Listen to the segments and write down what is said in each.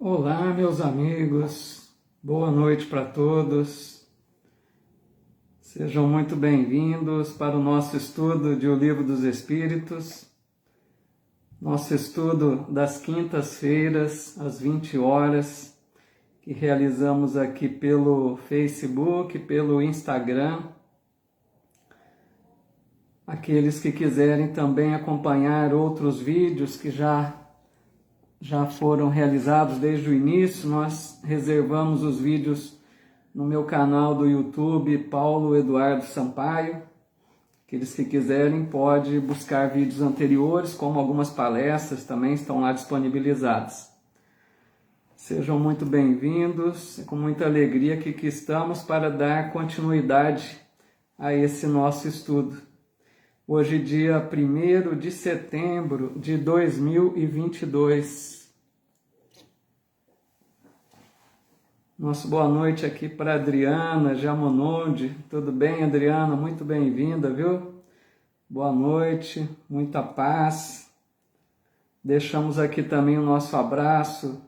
Olá, meus amigos, boa noite para todos. Sejam muito bem-vindos para o nosso estudo de O Livro dos Espíritos, nosso estudo das quintas-feiras, às 20 horas, que realizamos aqui pelo Facebook, pelo Instagram. Aqueles que quiserem também acompanhar outros vídeos que já foram realizados desde o início, nós reservamos os vídeos no meu canal do YouTube, Paulo Eduardo Sampaio. Aqueles que quiserem podem buscar vídeos anteriores, como algumas palestras também estão lá disponibilizadas. Sejam muito bem-vindos, é com muita alegria que aqui estamos para dar continuidade a esse nosso estudo. Hoje, dia 1º de setembro de 2022. Nossa boa noite aqui para Adriana Jamononde. Tudo bem, Adriana? Muito bem-vinda, viu? Boa noite, muita paz. Deixamos aqui também o nosso abraço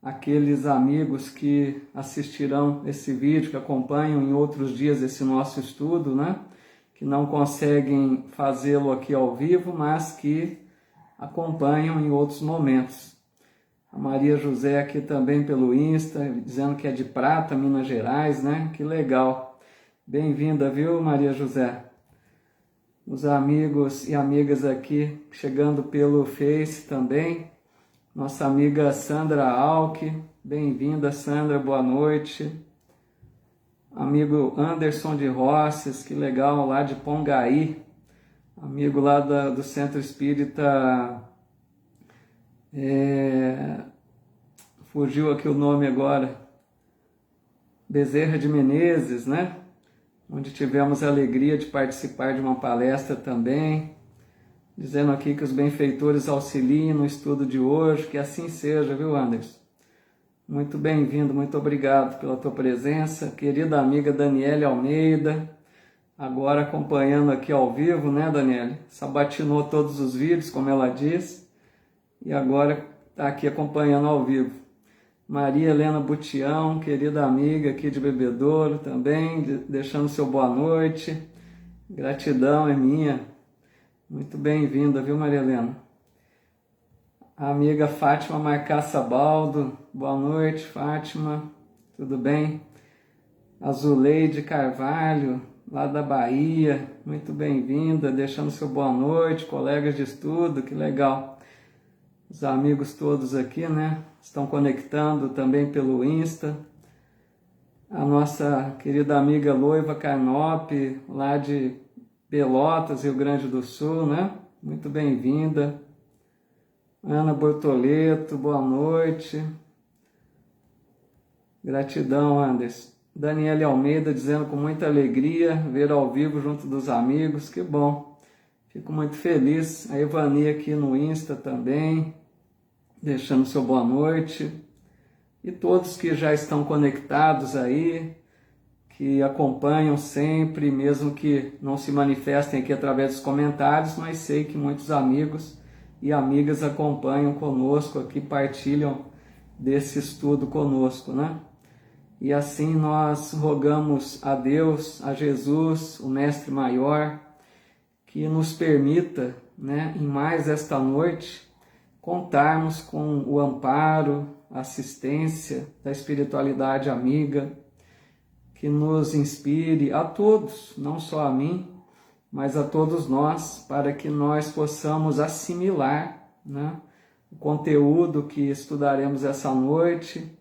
àqueles amigos que assistirão esse vídeo, que acompanham em outros dias esse nosso estudo, né? Que não conseguem fazê-lo aqui ao vivo, mas que acompanham em outros momentos. A Maria José aqui também pelo Insta, dizendo que é de Prata, Minas Gerais, né? Que legal. Bem-vinda, viu, Maria José? Os amigos e amigas aqui chegando pelo Face também. Nossa amiga Sandra Alck, bem-vinda, Sandra, boa noite. Amigo Anderson de Rosses, que legal, lá de Pongaí, amigo lá do Centro Espírita, fugiu aqui o nome agora, Bezerra de Menezes, né? Onde tivemos a alegria de participar de uma palestra também, dizendo aqui que os benfeitores auxiliem no estudo de hoje, que assim seja, viu, Anderson? Muito bem-vindo, muito obrigado pela tua presença. Querida amiga Daniele Almeida, agora acompanhando aqui ao vivo, né, Daniele? Sabatinou todos os vídeos, como ela diz, e agora está aqui acompanhando ao vivo. Maria Helena Butião, querida amiga aqui de Bebedouro também, deixando seu boa noite. Gratidão é minha. Muito bem-vinda, viu, Maria Helena? A amiga Fátima Marcaça Baldo, boa noite, Fátima, tudo bem? A Zuleide Carvalho, lá da Bahia, muito bem-vinda, deixando seu boa noite, colegas de estudo, que legal. Os amigos todos aqui, né, estão conectando também pelo Insta. A nossa querida amiga Loiva Carnop, lá de Pelotas, Rio Grande do Sul, né, muito bem-vinda. Ana Bortoleto, boa noite. Gratidão, Anderson. Daniele Almeida dizendo com muita alegria ver ao vivo junto dos amigos, que bom. Fico muito feliz. A Ivani aqui no Insta também, deixando seu boa noite. E todos que já estão conectados aí, que acompanham sempre, mesmo que não se manifestem aqui através dos comentários, mas sei que muitos amigos e amigas acompanham conosco aqui, partilham desse estudo conosco, né? E assim nós rogamos a Deus, a Jesus, o Mestre Maior, que nos permita, né, em mais esta noite, contarmos com o amparo, a assistência da espiritualidade amiga, que nos inspire a todos, não só a mim, mas a todos nós, para que nós possamos assimilar, né, o conteúdo que estudaremos essa noite,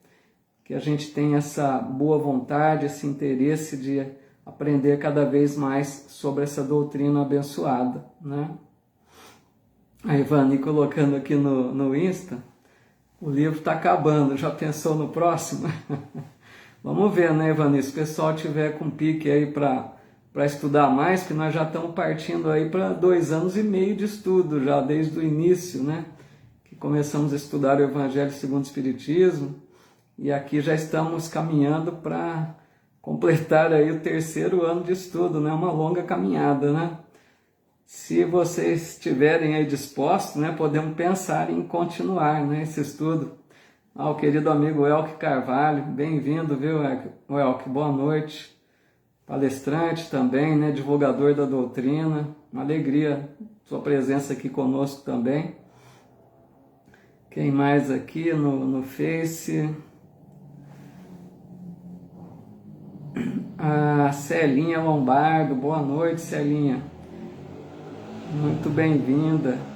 que a gente tenha essa boa vontade, esse interesse de aprender cada vez mais sobre essa doutrina abençoada, né? A Ivani colocando aqui no Insta, o livro está acabando, já pensou no próximo? Vamos ver, né, Ivani, se o pessoal tiver com pique aí para estudar mais, que nós já estamos partindo aí para 2 anos e meio de estudo, já desde o início, né? Que começamos a estudar o Evangelho segundo o Espiritismo, e aqui já estamos caminhando para completar aí o 3º ano de estudo, né? Uma longa caminhada, né? Se vocês estiverem aí dispostos, né, podemos pensar em continuar, né, esse estudo. O querido amigo Elke Carvalho, bem-vindo, viu, Elke? Boa noite. Palestrante também, né? Divulgador da doutrina. Uma alegria sua presença aqui conosco também. Quem mais aqui no Face? A Celinha Lombardo, boa noite, Celinha. Muito bem-vinda.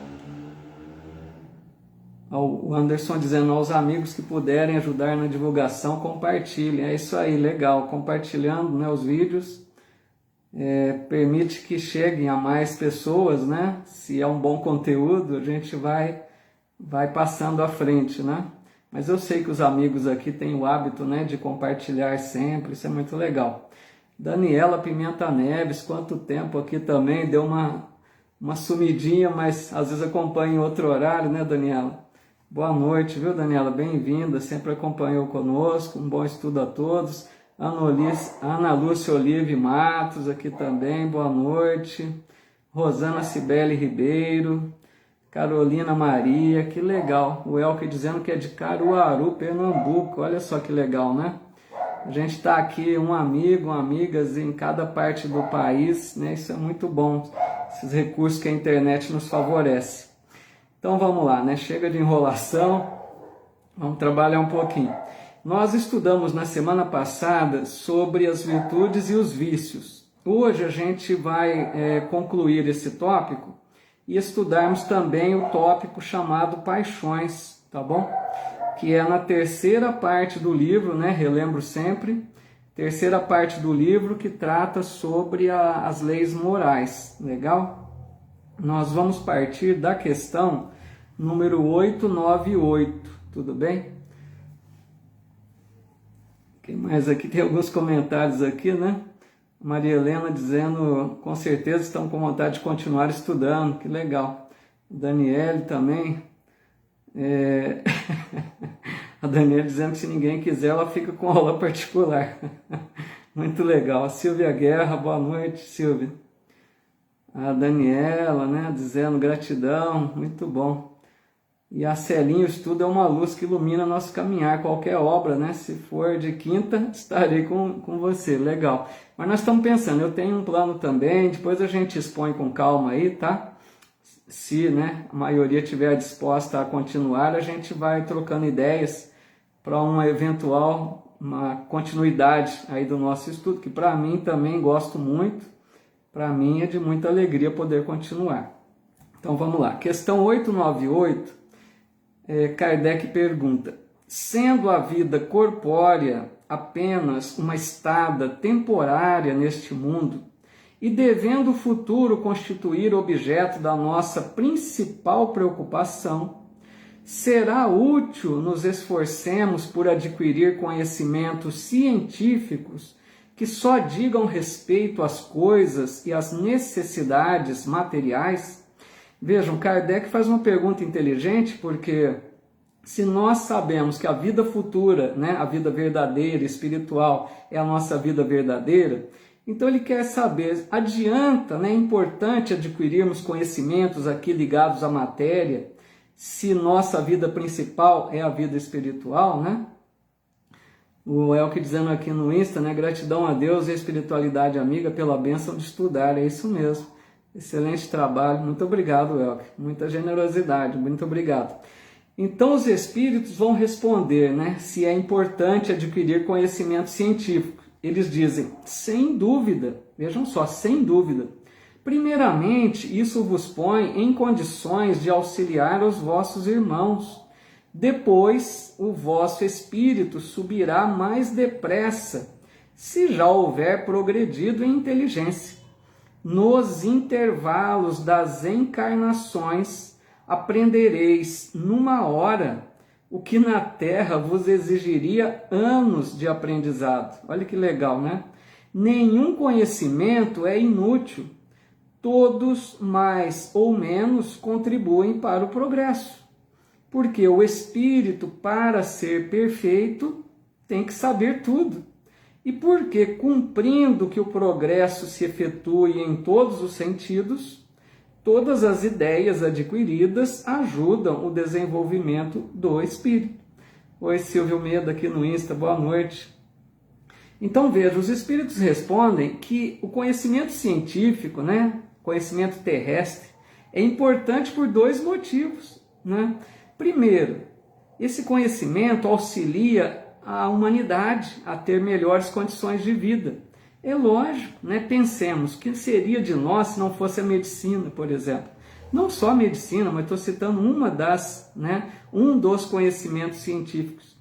O Anderson dizendo aos amigos que puderem ajudar na divulgação, compartilhem. É isso aí, legal. Compartilhando, né, os vídeos permite que cheguem a mais pessoas, né? Se é um bom conteúdo, a gente vai passando à frente, né? Mas eu sei que os amigos aqui têm o hábito, né, de compartilhar sempre, isso é muito legal. Daniela Pimenta Neves, quanto tempo aqui também, deu uma sumidinha, mas às vezes acompanha em outro horário, né, Daniela? Boa noite, viu, Daniela? Bem-vinda, sempre acompanhou conosco, um bom estudo a todos. Ana Lúcia Olive Matos aqui também, boa noite. Rosana Cibele Ribeiro, Carolina Maria, que legal. O Elke dizendo que é de Caruaru, Pernambuco, olha só que legal, né? A gente está aqui, um amigo, amigas em cada parte do país, né? Isso é muito bom, esses recursos que a internet nos favorece. Então vamos lá, né? Chega de enrolação, vamos trabalhar um pouquinho. Nós estudamos na semana passada sobre as virtudes e os vícios. Hoje a gente vai concluir esse tópico e estudarmos também o tópico chamado paixões, tá bom? Que é na terceira parte do livro, né? Relembro sempre, terceira parte do livro que trata sobre as leis morais, legal? Nós vamos partir da questão número 898, tudo bem? Quem mais aqui? Tem alguns comentários aqui, né? Maria Helena dizendo, com certeza estão com vontade de continuar estudando, que legal. Daniele também. A Daniele dizendo que se ninguém quiser, ela fica com aula particular. Muito legal. A Silvia Guerra, boa noite, Silvia. A Daniela, né, dizendo gratidão, muito bom. E a Celinha, o estudo é uma luz que ilumina nosso caminhar, qualquer obra, né? Se for de quinta, estarei com você, legal. Mas nós estamos pensando, eu tenho um plano também, depois a gente expõe com calma aí, tá? Se, né, a maioria estiver disposta a continuar, a gente vai trocando ideias para uma eventual continuidade aí do nosso estudo, que para mim também gosto muito, para mim é de muita alegria poder continuar. Então vamos lá, questão 898, Kardec pergunta, sendo a vida corpórea apenas uma estada temporária neste mundo, e devendo o futuro constituir objeto da nossa principal preocupação, será útil nos esforcemos por adquirir conhecimentos científicos que só digam respeito às coisas e às necessidades materiais? Vejam, Kardec faz uma pergunta inteligente, porque se nós sabemos que a vida futura, né, a vida verdadeira, espiritual, é a nossa vida verdadeira, então ele quer saber, adianta, né, é importante adquirirmos conhecimentos aqui ligados à matéria, se nossa vida principal é a vida espiritual, né? O Elke dizendo aqui no Insta, né, gratidão a Deus e a espiritualidade amiga pela bênção de estudar, é isso mesmo. Excelente trabalho, muito obrigado, Elke, muita generosidade, muito obrigado. Então os espíritos vão responder, né, se é importante adquirir conhecimento científico. Eles dizem, sem dúvida, vejam só, sem dúvida. Primeiramente, isso vos põe em condições de auxiliar os vossos irmãos. Depois, o vosso espírito subirá mais depressa, se já houver progredido em inteligência. Nos intervalos das encarnações, aprendereis numa hora o que na Terra vos exigiria anos de aprendizado. Olha que legal, né? Nenhum conhecimento é inútil. Todos, mais ou menos, contribuem para o progresso. Porque o espírito, para ser perfeito, tem que saber tudo. E porque, cumprindo que o progresso se efetue em todos os sentidos, todas as ideias adquiridas ajudam o desenvolvimento do espírito. Oi, Silvio Meda aqui no Insta, boa noite. Então veja, os espíritos respondem que o conhecimento científico, né, conhecimento terrestre, é importante por dois motivos, né? Primeiro, esse conhecimento auxilia a humanidade a ter melhores condições de vida. É lógico, né? Pensemos, o que seria de nós se não fosse a medicina, por exemplo? Não só a medicina, mas estou citando um dos conhecimentos científicos.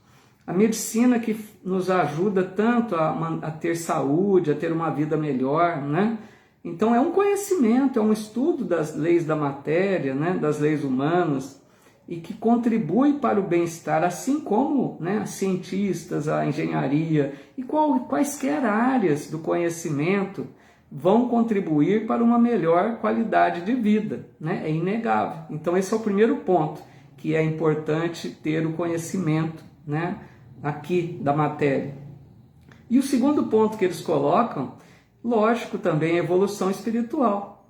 A medicina que nos ajuda tanto a ter saúde, a ter uma vida melhor, né? Então é um conhecimento, é um estudo das leis da matéria, né? Das leis humanas, e que contribui para o bem-estar, assim como, né, cientistas, a engenharia e quaisquer áreas do conhecimento vão contribuir para uma melhor qualidade de vida, né? É inegável. Então esse é o primeiro ponto, que é importante ter o conhecimento, né, aqui da matéria. E o segundo ponto que eles colocam, lógico, também é a evolução espiritual.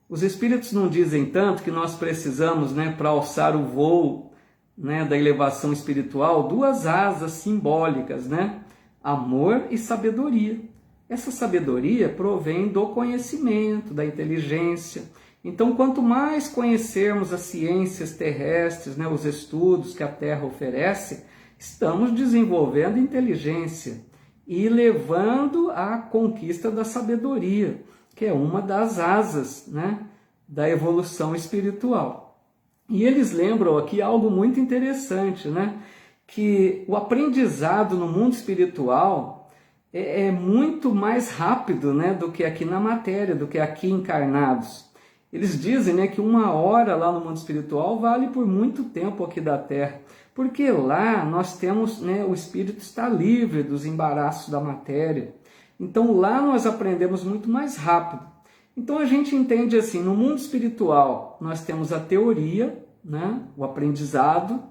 Os espíritos não dizem tanto que nós precisamos, né, para alçar o voo, né, da elevação espiritual, duas asas simbólicas, né? Amor e sabedoria. Essa sabedoria provém do conhecimento, da inteligência. Então, quanto mais conhecermos as ciências terrestres, né, os estudos que a Terra oferece, estamos desenvolvendo inteligência e levando à conquista da sabedoria, que é uma das asas, né, da evolução espiritual. E eles lembram aqui algo muito interessante, né, que o aprendizado no mundo espiritual é muito mais rápido, né, do que aqui na matéria, do que aqui encarnados. Eles dizem, né, que 1 hora lá no mundo espiritual vale por muito tempo aqui da Terra, porque lá nós temos, né, o espírito está livre dos embaraços da matéria. Então lá nós aprendemos muito mais rápido. Então a gente entende assim, no mundo espiritual nós temos a teoria, né, o aprendizado,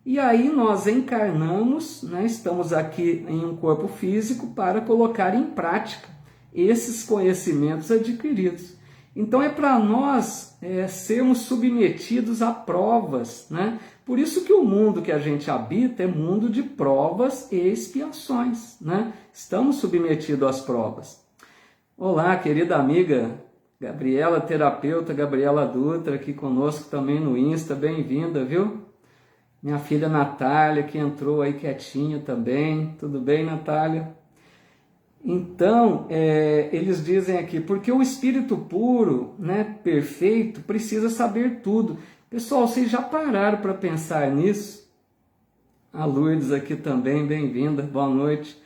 e aí nós encarnamos, né, estamos aqui em um corpo físico para colocar em prática esses conhecimentos adquiridos. Então é para nós sermos submetidos a provas, né? Por isso que o mundo que a gente habita é mundo de provas e expiações, né? Estamos submetidos às provas. Olá, querida amiga Gabriela, terapeuta Gabriela Dutra, aqui conosco também no Insta, bem-vinda, viu? Minha filha Natália, que entrou aí quietinha também, tudo bem, Natália? Então, eles dizem aqui, porque o espírito puro, né, perfeito, precisa saber tudo. Pessoal, vocês já pararam para pensar nisso? A Lourdes aqui também, bem-vinda, boa noite.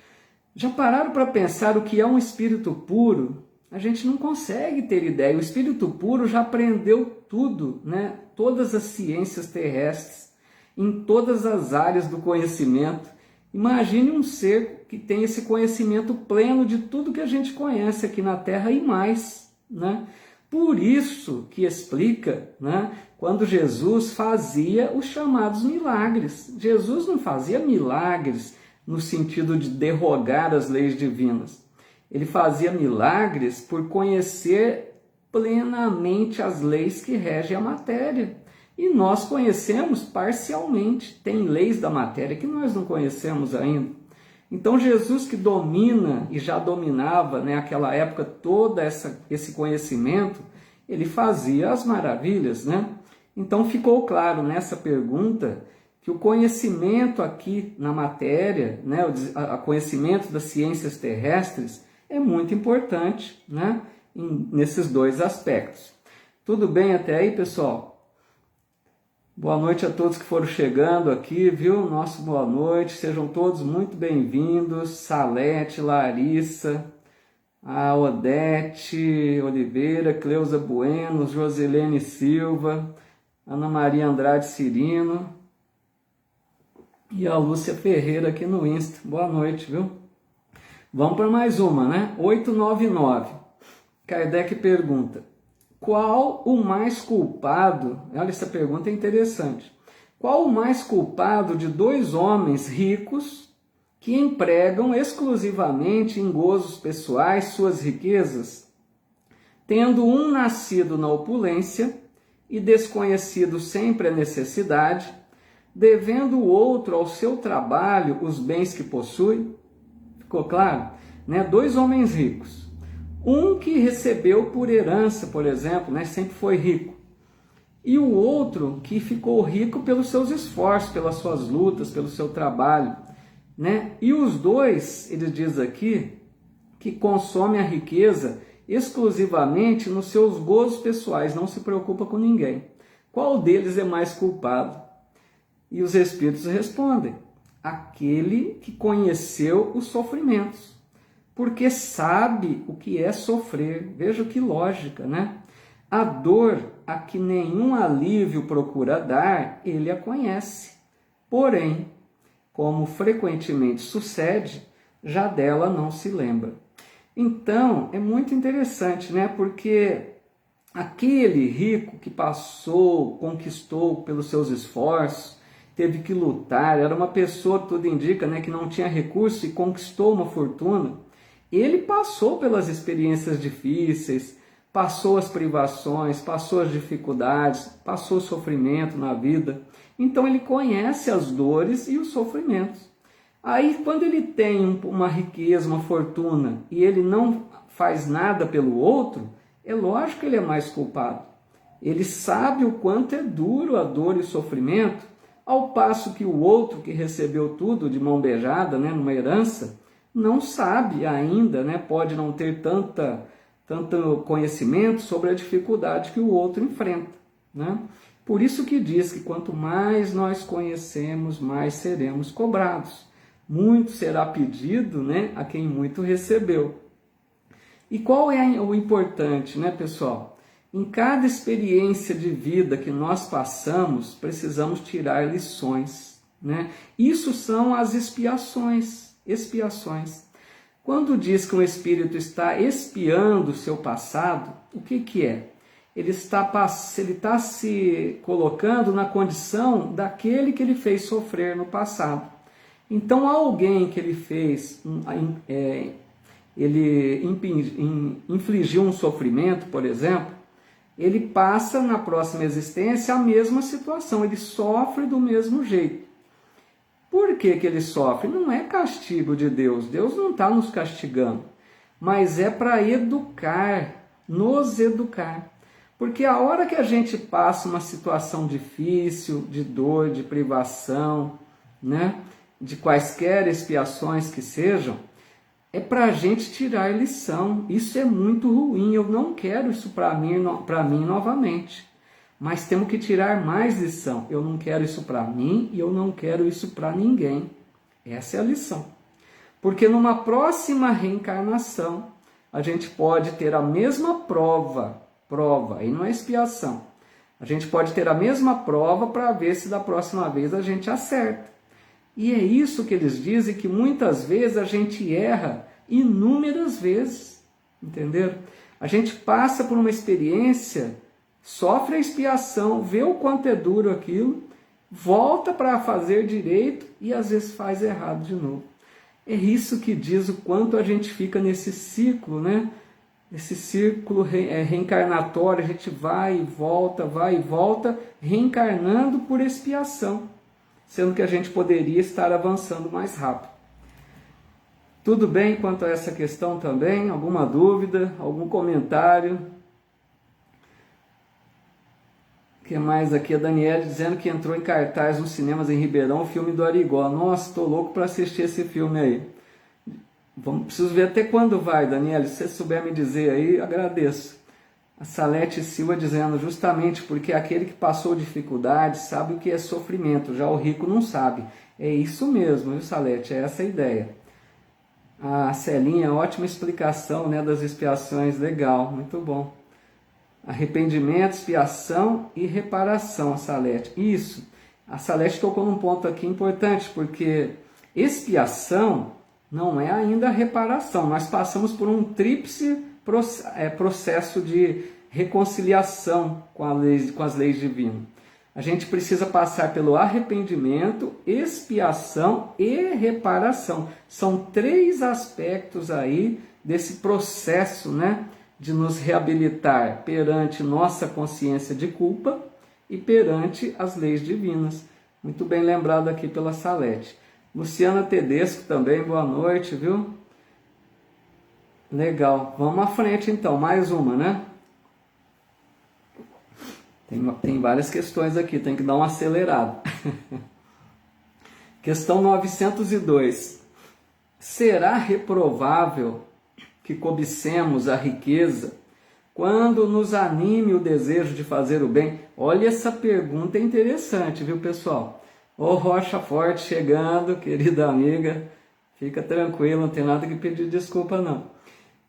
Já pararam para pensar o que é um espírito puro? A gente não consegue ter ideia. O espírito puro já aprendeu tudo, né? Todas as ciências terrestres, em todas as áreas do conhecimento. Imagine um ser que tem esse conhecimento pleno de tudo que a gente conhece aqui na Terra e mais, né? Por isso que explica, né, quando Jesus fazia os chamados milagres. Jesus não fazia milagres no sentido de derrogar as leis divinas. Ele fazia milagres por conhecer plenamente as leis que regem a matéria. E nós conhecemos parcialmente, tem leis da matéria que nós não conhecemos ainda. Então Jesus, que domina e já dominava, né, naquela época todo esse conhecimento, ele fazia as maravilhas, né? Então ficou claro nessa pergunta que o conhecimento aqui na matéria, né, o conhecimento das ciências terrestres é muito importante, né, nesses dois aspectos. Tudo bem até aí, pessoal? Boa noite a todos que foram chegando aqui, viu? Nosso boa noite, sejam todos muito bem-vindos. Salete, Larissa, a Odete Oliveira, Cleusa Bueno, Josilene Silva, Ana Maria Andrade Cirino e a Lúcia Ferreira aqui no Insta. Boa noite, viu? Vamos para mais uma, né? 899. Kardec pergunta: qual o mais culpado? Olha, essa pergunta é interessante. Qual o mais culpado de 2 homens ricos que empregam exclusivamente em gozos pessoais suas riquezas, tendo um nascido na opulência e desconhecido sempre a necessidade, devendo o outro ao seu trabalho os bens que possui. Ficou claro? Né? 2 homens ricos. Um que recebeu por herança, por exemplo, né? Sempre foi rico. E o outro que ficou rico pelos seus esforços, pelas suas lutas, pelo seu trabalho, né? E os dois, ele diz aqui, que consomem a riqueza exclusivamente nos seus gozos pessoais, não se preocupa com ninguém. Qual deles é mais culpado? E os Espíritos respondem: aquele que conheceu os sofrimentos, porque sabe o que é sofrer. Veja que lógica, né? A dor a que nenhum alívio procura dar, ele a conhece. Porém, como frequentemente sucede, já dela não se lembra. Então, é muito interessante, né? Porque aquele rico que passou, conquistou pelos seus esforços, teve que lutar, era uma pessoa, tudo indica, né, que não tinha recurso e conquistou uma fortuna. Ele passou pelas experiências difíceis, passou as privações, passou as dificuldades, passou o sofrimento na vida. Então ele conhece as dores e os sofrimentos. Aí quando ele tem uma riqueza, uma fortuna, e ele não faz nada pelo outro, é lógico que ele é mais culpado. Ele sabe o quanto é duro a dor e o sofrimento, ao passo que o outro que recebeu tudo de mão beijada, né, numa herança, não sabe ainda, né, pode não ter tanto conhecimento sobre a dificuldade que o outro enfrenta, né? Por isso que diz que quanto mais nós conhecemos, mais seremos cobrados. Muito será pedido, né, a quem muito recebeu. E qual é o importante, né, pessoal? Em cada experiência de vida que nós passamos, precisamos tirar lições, né? Isso são as expiações. Quando diz que um espírito está expiando o seu passado, o que é? Ele está se colocando na condição daquele que ele fez sofrer no passado. Então, alguém que ele fez, ele infligiu um sofrimento, por exemplo, ele passa na próxima existência a mesma situação, ele sofre do mesmo jeito. Por que ele sofre? Não é castigo de Deus, Deus não está nos castigando, mas é para educar, nos educar. Porque a hora que a gente passa uma situação difícil, de dor, de privação, né, de quaisquer expiações que sejam, é para a gente tirar lição. Isso é muito ruim, eu não quero isso para mim novamente. Mas temos que tirar mais lição. Eu não quero isso para mim e eu não quero isso para ninguém. Essa é a lição. Porque numa próxima reencarnação, a gente pode ter a mesma prova, aí não é expiação. A gente pode ter a mesma prova para ver se da próxima vez a gente acerta. E é isso que eles dizem, que muitas vezes a gente erra inúmeras vezes, entenderam? A gente passa por uma experiência, sofre a expiação, vê o quanto é duro aquilo, volta para fazer direito e às vezes faz errado de novo. É isso que diz o quanto a gente fica nesse ciclo, né? Esse círculo reencarnatório, a gente vai e volta, reencarnando por expiação, sendo que a gente poderia estar avançando mais rápido. Tudo bem quanto a essa questão também? Alguma dúvida? Algum comentário? O que mais aqui? A Daniela dizendo que entrou em cartaz nos cinemas em Ribeirão o filme do Arigó. Nossa, estou louco para assistir esse filme aí. Preciso ver até quando vai, Daniela. Se você souber me dizer aí, agradeço. A Salete Silva dizendo, justamente porque aquele que passou dificuldade sabe o que é sofrimento, já o rico não sabe. É isso mesmo, viu, Salete? É essa a ideia. A Celinha, ótima explicação, né, das expiações, legal, muito bom. Arrependimento, expiação e reparação, a Salete. Isso, a Salete tocou num ponto aqui importante, porque expiação não é ainda reparação. Nós passamos por um tríplice processo de reconciliação com as leis divinas. A gente precisa passar pelo arrependimento, expiação e reparação. São 3 aspectos aí desse processo, né, de nos reabilitar perante nossa consciência de culpa e perante as leis divinas. Muito bem lembrado aqui pela Salete. Luciana Tedesco também, boa noite, viu? Legal. Vamos à frente então, mais uma, né? Tem várias questões aqui, tem que dar uma acelerada. Questão 902. Será reprovável que cobicemos a riqueza quando nos anime o desejo de fazer o bem? Olha, essa pergunta é interessante, viu, pessoal? Ô Rocha Forte chegando, querida amiga, fica tranquilo, não tem nada que pedir desculpa não.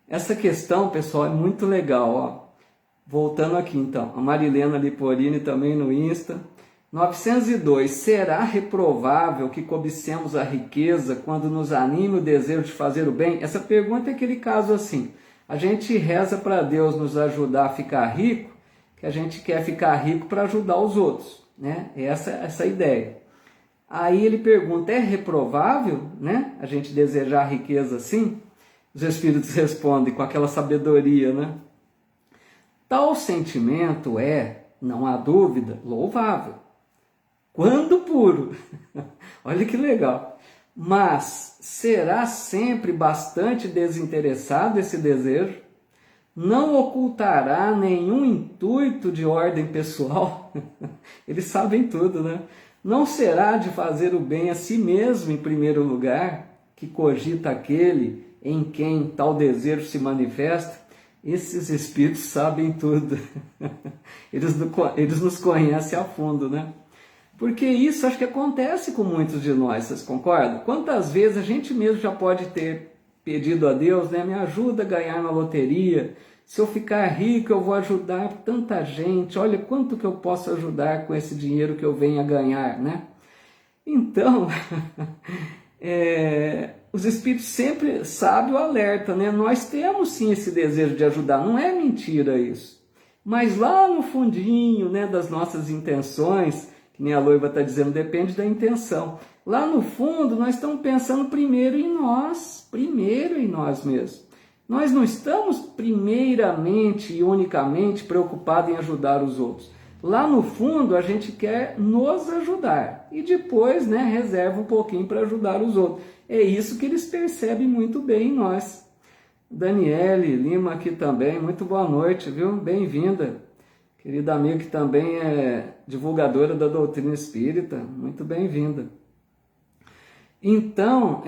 Essa questão, pessoal, é muito legal, ó. Voltando aqui então, a Marilena Liporini também no Insta. 902. Será reprovável que cobicemos a riqueza quando nos anime o desejo de fazer o bem? Essa pergunta é aquele caso assim, a gente reza para Deus nos ajudar a ficar rico, que a gente quer ficar rico para ajudar os outros, né? Essa é a ideia. Aí ele pergunta, é reprovável, né, a gente desejar a riqueza assim? Os Espíritos respondem com aquela sabedoria, né? Tal sentimento é, não há dúvida, louvável, quando puro. Olha que legal. Mas será sempre bastante desinteressado esse desejo? Não ocultará nenhum intuito de ordem pessoal? Eles sabem tudo, né? Não será de fazer o bem a si mesmo em primeiro lugar, que cogita aquele em quem tal desejo se manifesta? Esses espíritos sabem tudo. Eles nos conhecem a fundo, né? Porque isso acho que acontece com muitos de nós, vocês concordam? Quantas vezes a gente mesmo já pode ter pedido a Deus, né? Me ajuda a ganhar na loteria. Se eu ficar rico, eu vou ajudar tanta gente. Olha quanto que eu posso ajudar com esse dinheiro que eu venho a ganhar, né? Então, os espíritos sempre sabem o alerta, né? Nós temos sim esse desejo de ajudar, não é mentira isso. Mas lá no fundinho, né, das nossas intenções, que nem a Loiva está dizendo, depende da intenção. Lá no fundo, nós estamos pensando primeiro em nós mesmos. Nós não estamos primeiramente e unicamente preocupados em ajudar os outros. Lá no fundo, a gente quer nos ajudar e depois, né, reserva um pouquinho para ajudar os outros. É isso que eles percebem muito bem em nós. Daniele Lima aqui também, muito boa noite, viu? Bem-vinda. Querida amiga que também é divulgadora da doutrina espírita, muito bem-vinda. Então,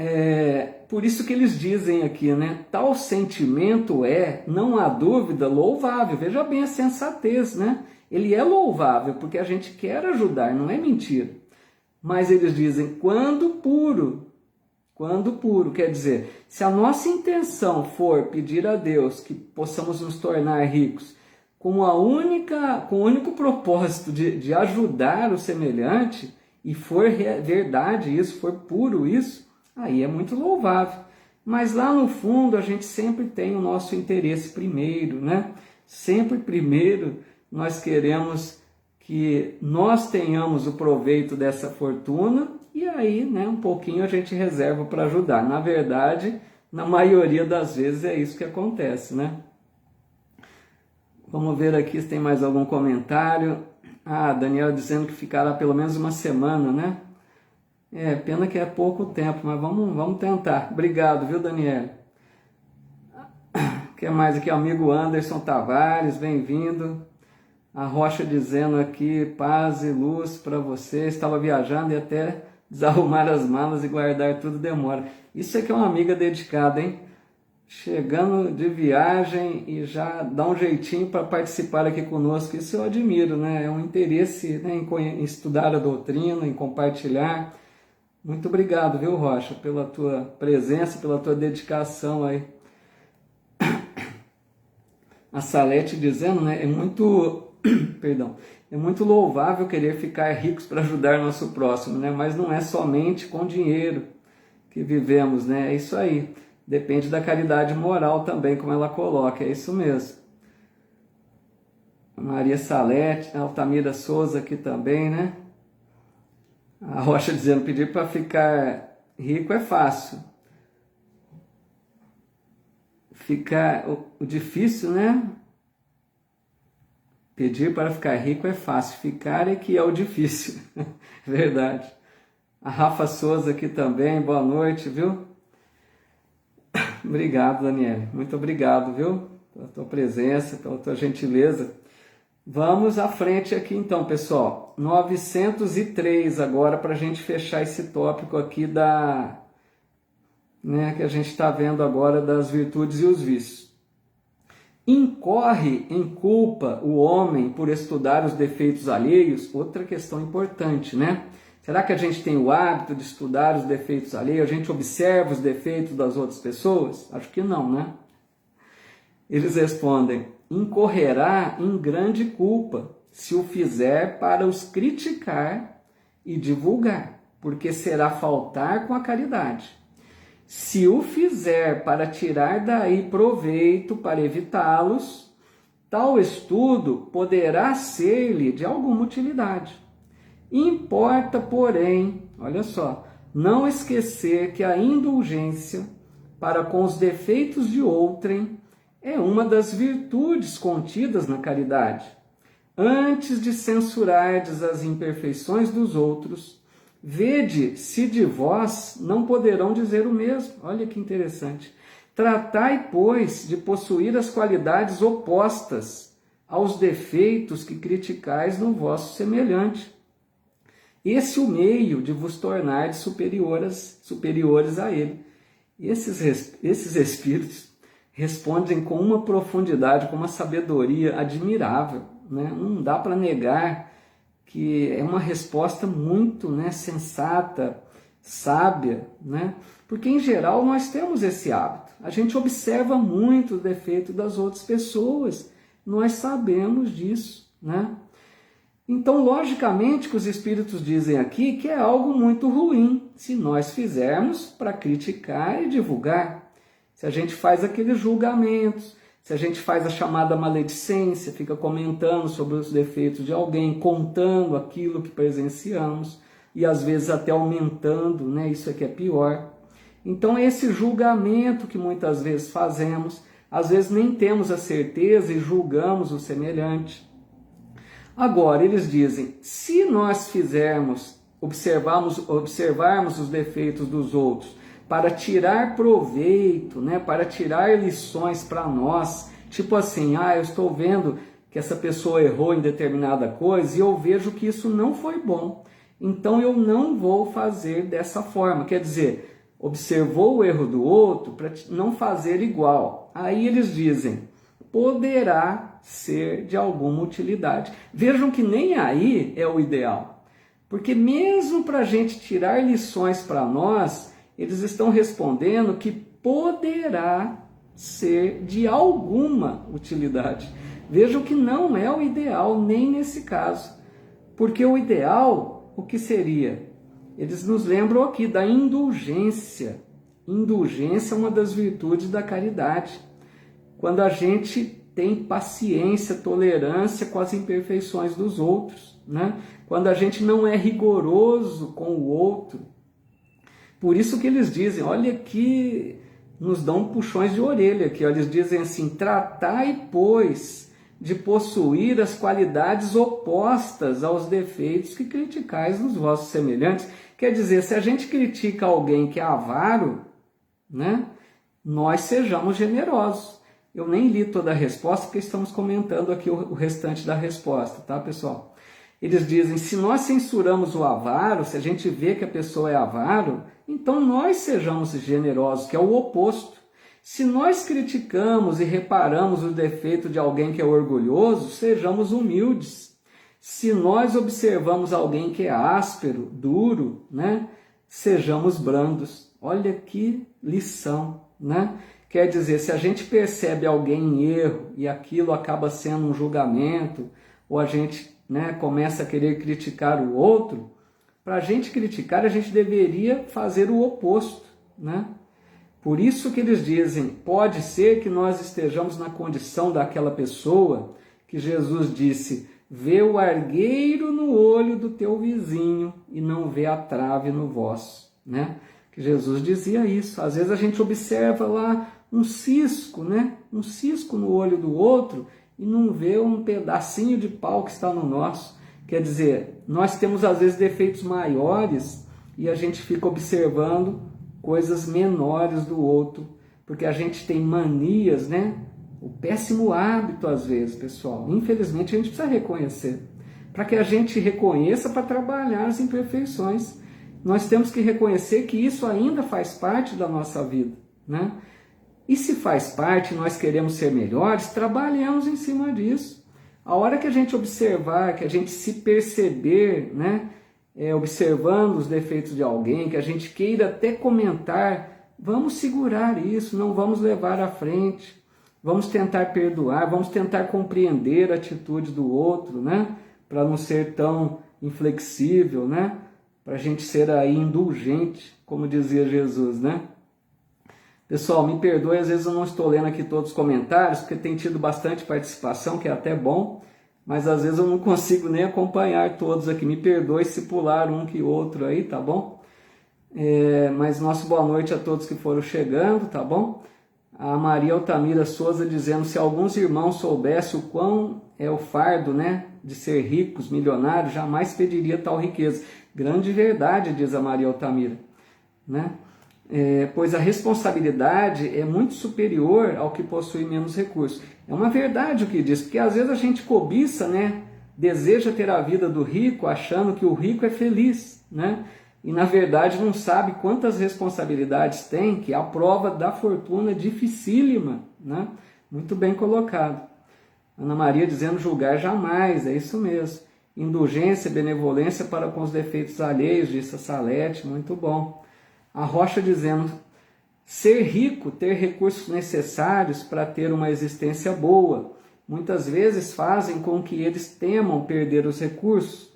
por isso que eles dizem aqui, né? Tal sentimento é, não há dúvida, louvável. Veja bem a sensatez, né? Ele é louvável porque a gente quer ajudar, não é mentira. Mas eles dizem, quando puro, quer dizer, se a nossa intenção for pedir a Deus que possamos nos tornar ricos com o único propósito de ajudar o semelhante, e for verdade isso, for puro isso, aí é muito louvável. Mas lá no fundo a gente sempre tem o nosso interesse primeiro, né? Sempre primeiro nós queremos que nós tenhamos o proveito dessa fortuna e aí, né, um pouquinho a gente reserva para ajudar. Na verdade, na maioria das vezes é isso que acontece, né? Vamos ver aqui se tem mais algum comentário. Ah, Daniel dizendo que ficará pelo menos uma semana, né? Pena que é pouco tempo, mas vamos tentar. Obrigado, viu, Daniel? O que mais aqui? Amigo Anderson Tavares, bem-vindo. A Rocha dizendo aqui, paz e luz para você. Estava viajando e até desarrumar as malas e guardar tudo demora. Isso aqui é uma amiga dedicada, hein? Chegando de viagem e já dá um jeitinho para participar aqui conosco. Isso eu admiro, né? É um interesse, né, em estudar a doutrina, em compartilhar. Muito obrigado, viu, Rocha, pela tua presença, pela tua dedicação aí. A Salete dizendo, né, é muito louvável querer ficar ricos para ajudar nosso próximo, né? Mas não é somente com dinheiro que vivemos, né? É isso aí. Depende da caridade moral também, como ela coloca, é isso mesmo. Maria Salete, Altamira Souza aqui também, né? A Rocha dizendo, pedir para ficar rico é fácil. O difícil, né? Pedir para ficar rico é fácil, ficar é que é o difícil. Verdade. A Rafa Souza aqui também, boa noite, viu? Obrigado, Daniele. Muito obrigado, viu? Pela tua presença, pela tua gentileza. Vamos à frente aqui então, pessoal. 903 agora para a gente fechar esse tópico aqui que a gente está vendo agora das virtudes e os vícios. Incorre em culpa o homem por estudar os defeitos alheios? Outra questão importante, né? Será que a gente tem o hábito de estudar os defeitos alheios? A gente observa os defeitos das outras pessoas? Acho que não, né? Eles respondem: incorrerá em grande culpa se o fizer para os criticar e divulgar, porque será faltar com a caridade. Se o fizer para tirar daí proveito, para evitá-los, tal estudo poderá ser-lhe de alguma utilidade. Importa, porém, olha só, não esquecer que a indulgência para com os defeitos de outrem é uma das virtudes contidas na caridade. Antes de censurardes as imperfeições dos outros, vede se de vós não poderão dizer o mesmo. Olha que interessante. Tratai, pois, de possuir as qualidades opostas aos defeitos que criticais no vosso semelhante. Esse é o meio de vos tornar superiores a ele. Esses espíritos respondem com uma profundidade, com uma sabedoria admirável, né? Não dá para negar que é uma resposta muito, né, sensata, sábia, né? Porque em geral nós temos esse hábito. A gente observa muito o defeito das outras pessoas. Nós sabemos disso, né? Então, logicamente, que os espíritos dizem aqui que é algo muito ruim se nós fizermos para criticar e divulgar. Se a gente faz aqueles julgamentos, se a gente faz a chamada maledicência, fica comentando sobre os defeitos de alguém, contando aquilo que presenciamos e às vezes até aumentando, né? Isso é que é pior. Então, esse julgamento que muitas vezes fazemos, às vezes nem temos a certeza e julgamos o semelhante. Agora, eles dizem, se nós observarmos os defeitos dos outros para tirar proveito, né, para tirar lições para nós, tipo assim, eu estou vendo que essa pessoa errou em determinada coisa e eu vejo que isso não foi bom, então eu não vou fazer dessa forma. Quer dizer, observou o erro do outro para não fazer igual. Aí eles dizem, poderá ser de alguma utilidade. Vejam que nem aí é o ideal, porque mesmo para a gente tirar lições para nós, eles estão respondendo que poderá ser de alguma utilidade. Vejam que não é o ideal nem nesse caso, porque o ideal, o que seria? Eles nos lembram aqui da indulgência. Indulgência é uma das virtudes da caridade. Quando a gente tem paciência, tolerância com as imperfeições dos outros, né? Quando a gente não é rigoroso com o outro. Por isso que eles dizem, olha que nos dão puxões de orelha aqui, eles dizem assim, tratai, pois, de possuir as qualidades opostas aos defeitos que criticais nos vossos semelhantes. Quer dizer, se a gente critica alguém que é avaro, né, nós sejamos generosos. Eu nem li toda a resposta, porque estamos comentando aqui o restante da resposta, tá, pessoal? Eles dizem, se nós censuramos o avaro, se a gente vê que a pessoa é avaro, então nós sejamos generosos, que é o oposto. Se nós criticamos e reparamos o defeito de alguém que é orgulhoso, sejamos humildes. Se nós observamos alguém que é áspero, duro, né, sejamos brandos. Olha que lição, né? Quer dizer, se a gente percebe alguém em erro e aquilo acaba sendo um julgamento, ou a gente, né, começa a querer criticar o outro, para a gente criticar, a gente deveria fazer o oposto, né? Por isso que eles dizem, pode ser que nós estejamos na condição daquela pessoa que Jesus disse, vê o argueiro no olho do teu vizinho e não vê a trave no vosso, né? Que Jesus dizia isso. Às vezes a gente observa lá um cisco, né? Um cisco no olho do outro e não vê um pedacinho de pau que está no nosso. Quer dizer, nós temos às vezes defeitos maiores e a gente fica observando coisas menores do outro, porque a gente tem manias, né? O péssimo hábito às vezes, pessoal. Infelizmente a gente precisa reconhecer. Para que a gente reconheça para trabalhar as imperfeições. Nós temos que reconhecer que isso ainda faz parte da nossa vida, né? E se faz parte, nós queremos ser melhores, trabalhamos em cima disso. A hora que a gente observar, que a gente se perceber, né, observando os defeitos de alguém, que a gente queira até comentar, vamos segurar isso, não vamos levar à frente, vamos tentar perdoar, vamos tentar compreender a atitude do outro, né, para não ser tão inflexível, né, para a gente ser aí indulgente, como dizia Jesus, né. Pessoal, me perdoe, às vezes eu não estou lendo aqui todos os comentários, porque tem tido bastante participação, que é até bom, mas às vezes eu não consigo nem acompanhar todos aqui. Me perdoe se pular um que outro aí, tá bom? Mas nosso boa noite a todos que foram chegando, tá bom? A Maria Altamira Souza dizendo, se alguns irmãos soubessem o quão é o fardo, né, de ser ricos, milionários, jamais pediria tal riqueza. Grande verdade, diz a Maria Altamira, né? Pois a responsabilidade é muito superior ao que possui menos recursos. É uma verdade o que diz, porque às vezes a gente cobiça, né, deseja ter a vida do rico, achando que o rico é feliz, né, e na verdade não sabe quantas responsabilidades tem, que a prova da fortuna é dificílima, né? Muito bem colocado. Ana Maria dizendo, julgar jamais, é isso mesmo. Indulgência e benevolência para com os defeitos alheios, disse a Salete, muito bom. A Rocha dizendo, ser rico, ter recursos necessários para ter uma existência boa, muitas vezes fazem com que eles temam perder os recursos.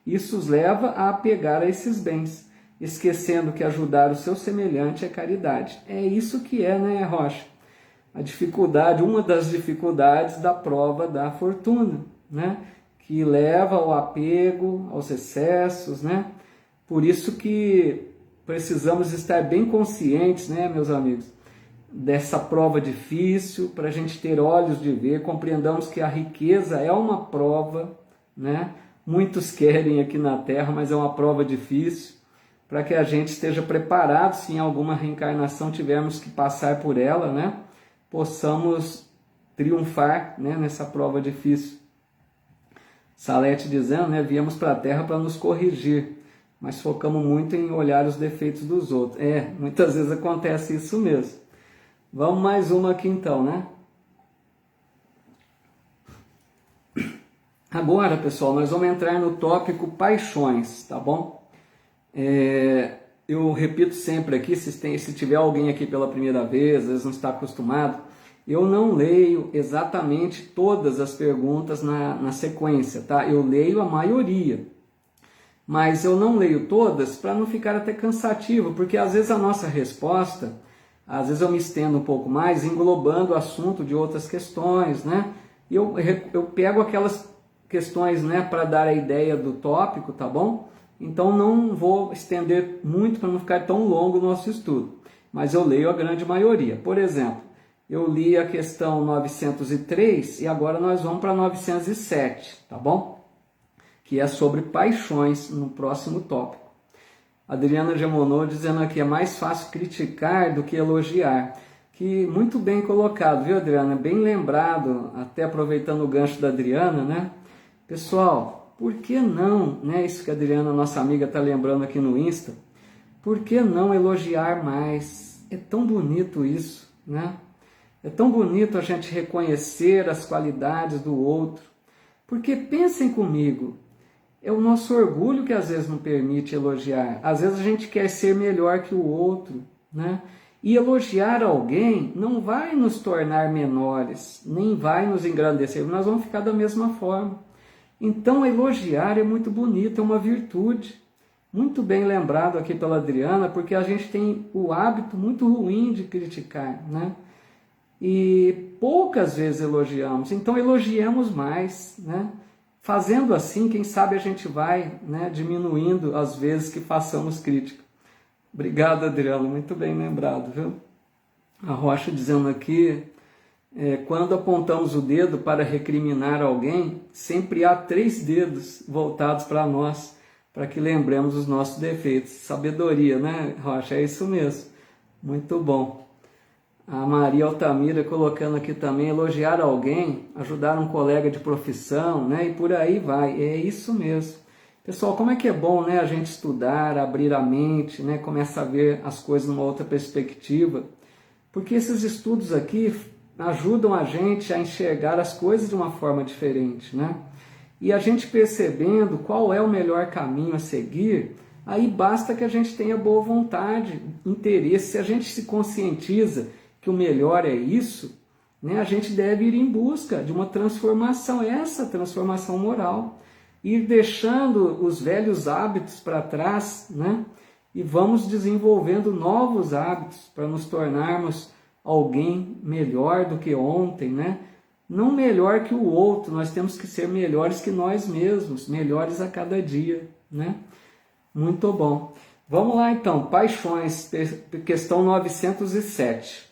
Isso os leva a apegar a esses bens, esquecendo que ajudar o seu semelhante é caridade. É isso que é, né, Rocha? A dificuldade, uma das dificuldades da prova da fortuna, né? Que leva ao apego, aos excessos, né? Por isso que precisamos estar bem conscientes, né, meus amigos, dessa prova difícil, para a gente ter olhos de ver, compreendamos que a riqueza é uma prova, né? Muitos querem aqui na Terra, mas é uma prova difícil, para que a gente esteja preparado, se em alguma reencarnação tivermos que passar por ela, né? Possamos triunfar, né, nessa prova difícil. Salete dizendo, né, viemos para a Terra para nos corrigir, mas focamos muito em olhar os defeitos dos outros. Muitas vezes acontece isso mesmo. Vamos mais uma aqui então, né? Agora, pessoal, nós vamos entrar no tópico paixões, tá bom? Eu repito sempre aqui, se tiver alguém aqui pela primeira vez, às vezes não está acostumado, eu não leio exatamente todas as perguntas na sequência, tá? Eu leio a maioria. Mas eu não leio todas para não ficar até cansativo, porque às vezes a nossa resposta, às vezes eu me estendo um pouco mais, englobando o assunto de outras questões, né? E eu pego aquelas questões, né, para dar a ideia do tópico, tá bom? Então não vou estender muito para não ficar tão longo o nosso estudo, mas eu leio a grande maioria. Por exemplo, eu li a questão 903 e agora nós vamos para 907, tá bom? Que é sobre paixões, no próximo tópico. Adriana Gemonot dizendo aqui, é mais fácil criticar do que elogiar. Que muito bem colocado, viu, Adriana? Bem lembrado, até aproveitando o gancho da Adriana, né? Pessoal, por que não, né? Isso que a Adriana, nossa amiga, está lembrando aqui no Insta. Por que não elogiar mais? É tão bonito isso, né? É tão bonito a gente reconhecer as qualidades do outro. Porque pensem comigo, é o nosso orgulho que às vezes não permite elogiar. Às vezes a gente quer ser melhor que o outro, né? E elogiar alguém não vai nos tornar menores, nem vai nos engrandecer. Nós vamos ficar da mesma forma. Então, elogiar é muito bonito, é uma virtude. Muito bem lembrado aqui pela Adriana, porque a gente tem o hábito muito ruim de criticar, né? E poucas vezes elogiamos. Então, elogiemos mais, né? Fazendo assim, quem sabe a gente vai, né, diminuindo as vezes que façamos crítica. Obrigado, Adriano, muito bem lembrado, viu? A Rocha dizendo aqui, quando apontamos o dedo para recriminar alguém, sempre há 3 dedos voltados para nós, para que lembremos os nossos defeitos. Sabedoria, né, Rocha? É isso mesmo. Muito bom. A Maria Altamira colocando aqui também, elogiar alguém, ajudar um colega de profissão, né? E por aí vai. É isso mesmo. Pessoal, como é que é bom, né, a gente estudar, abrir a mente, né? Começar a ver as coisas numa outra perspectiva. Porque esses estudos aqui ajudam a gente a enxergar as coisas de uma forma diferente, né? E a gente percebendo qual é o melhor caminho a seguir, aí basta que a gente tenha boa vontade, interesse. Se a gente se conscientiza que o melhor é isso, né, a gente deve ir em busca de uma transformação, essa transformação moral. Ir deixando os velhos hábitos para trás, né, e vamos desenvolvendo novos hábitos para nos tornarmos alguém melhor do que ontem, né? Não melhor que o outro, nós temos que ser melhores que nós mesmos, melhores a cada dia, né? Muito bom. Vamos lá então, paixões, questão 907.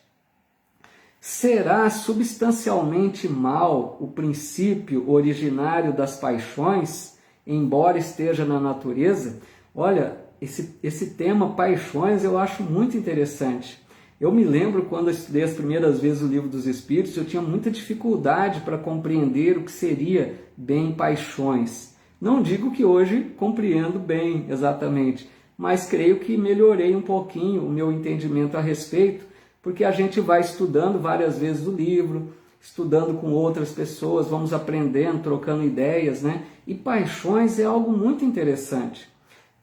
Será substancialmente mal o princípio originário das paixões, embora esteja na natureza? Olha, esse tema paixões eu acho muito interessante. Eu me lembro quando eu estudei as primeiras vezes o Livro dos Espíritos, eu tinha muita dificuldade para compreender o que seria bem paixões. Não digo que hoje compreendo bem exatamente, mas creio que melhorei um pouquinho o meu entendimento a respeito, porque a gente vai estudando várias vezes o livro, estudando com outras pessoas, vamos aprendendo, trocando ideias, né? E paixões é algo muito interessante.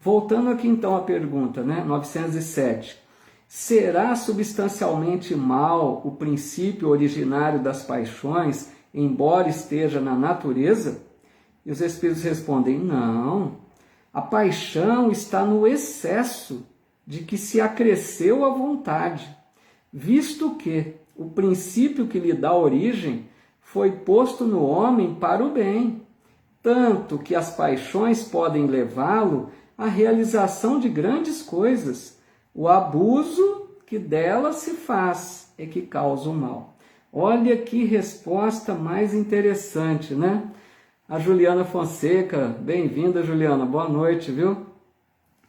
Voltando aqui então à pergunta, né? 907. Será substancialmente mal o princípio originário das paixões, embora esteja na natureza? E os Espíritos respondem, não. A paixão está no excesso de que se acresceu a vontade, visto que o princípio que lhe dá origem foi posto no homem para o bem, tanto que as paixões podem levá-lo à realização de grandes coisas. O abuso que dela se faz é que causa o mal. Olha que resposta mais interessante, né? A Juliana Fonseca, bem-vinda, Juliana, boa noite, viu?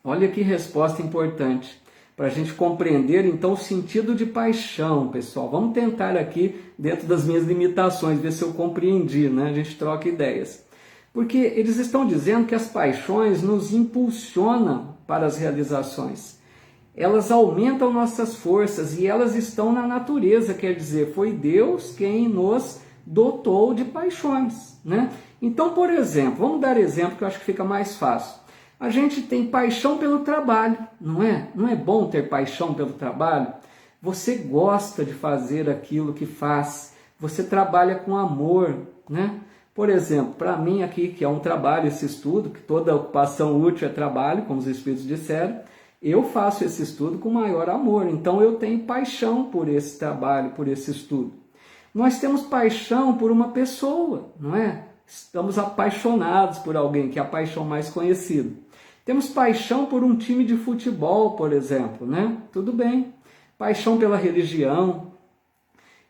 Olha que resposta importante, para a gente compreender então o sentido de paixão, pessoal. Vamos tentar aqui, dentro das minhas limitações, ver se eu compreendi, né? A gente troca ideias. Porque eles estão dizendo que as paixões nos impulsionam para as realizações. Elas aumentam nossas forças e elas estão na natureza, quer dizer, foi Deus quem nos dotou de paixões, né? Então, por exemplo, vamos dar exemplo que eu acho que fica mais fácil. A gente tem paixão pelo trabalho, não é? Não é bom ter paixão pelo trabalho? Você gosta de fazer aquilo que faz, você trabalha com amor, né? Por exemplo, para mim aqui, que é um trabalho esse estudo, que toda ocupação útil é trabalho, como os Espíritos disseram, eu faço esse estudo com maior amor, então eu tenho paixão por esse trabalho, por esse estudo. Nós temos paixão por uma pessoa, não é? Estamos apaixonados por alguém, que é a paixão mais conhecida. Temos paixão por um time de futebol, por exemplo, né? Tudo bem. Paixão pela religião.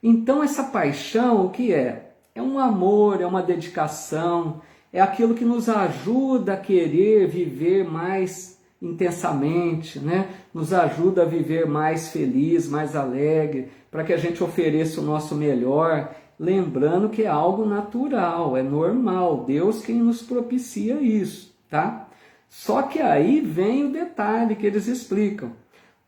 Então essa paixão, o que é? É um amor, é uma dedicação, é aquilo que nos ajuda a querer viver mais intensamente, né? Nos ajuda a viver mais feliz, mais alegre, para que a gente ofereça o nosso melhor, lembrando que é algo natural, é normal, Deus quem nos propicia isso, tá? Só que aí vem o detalhe que eles explicam.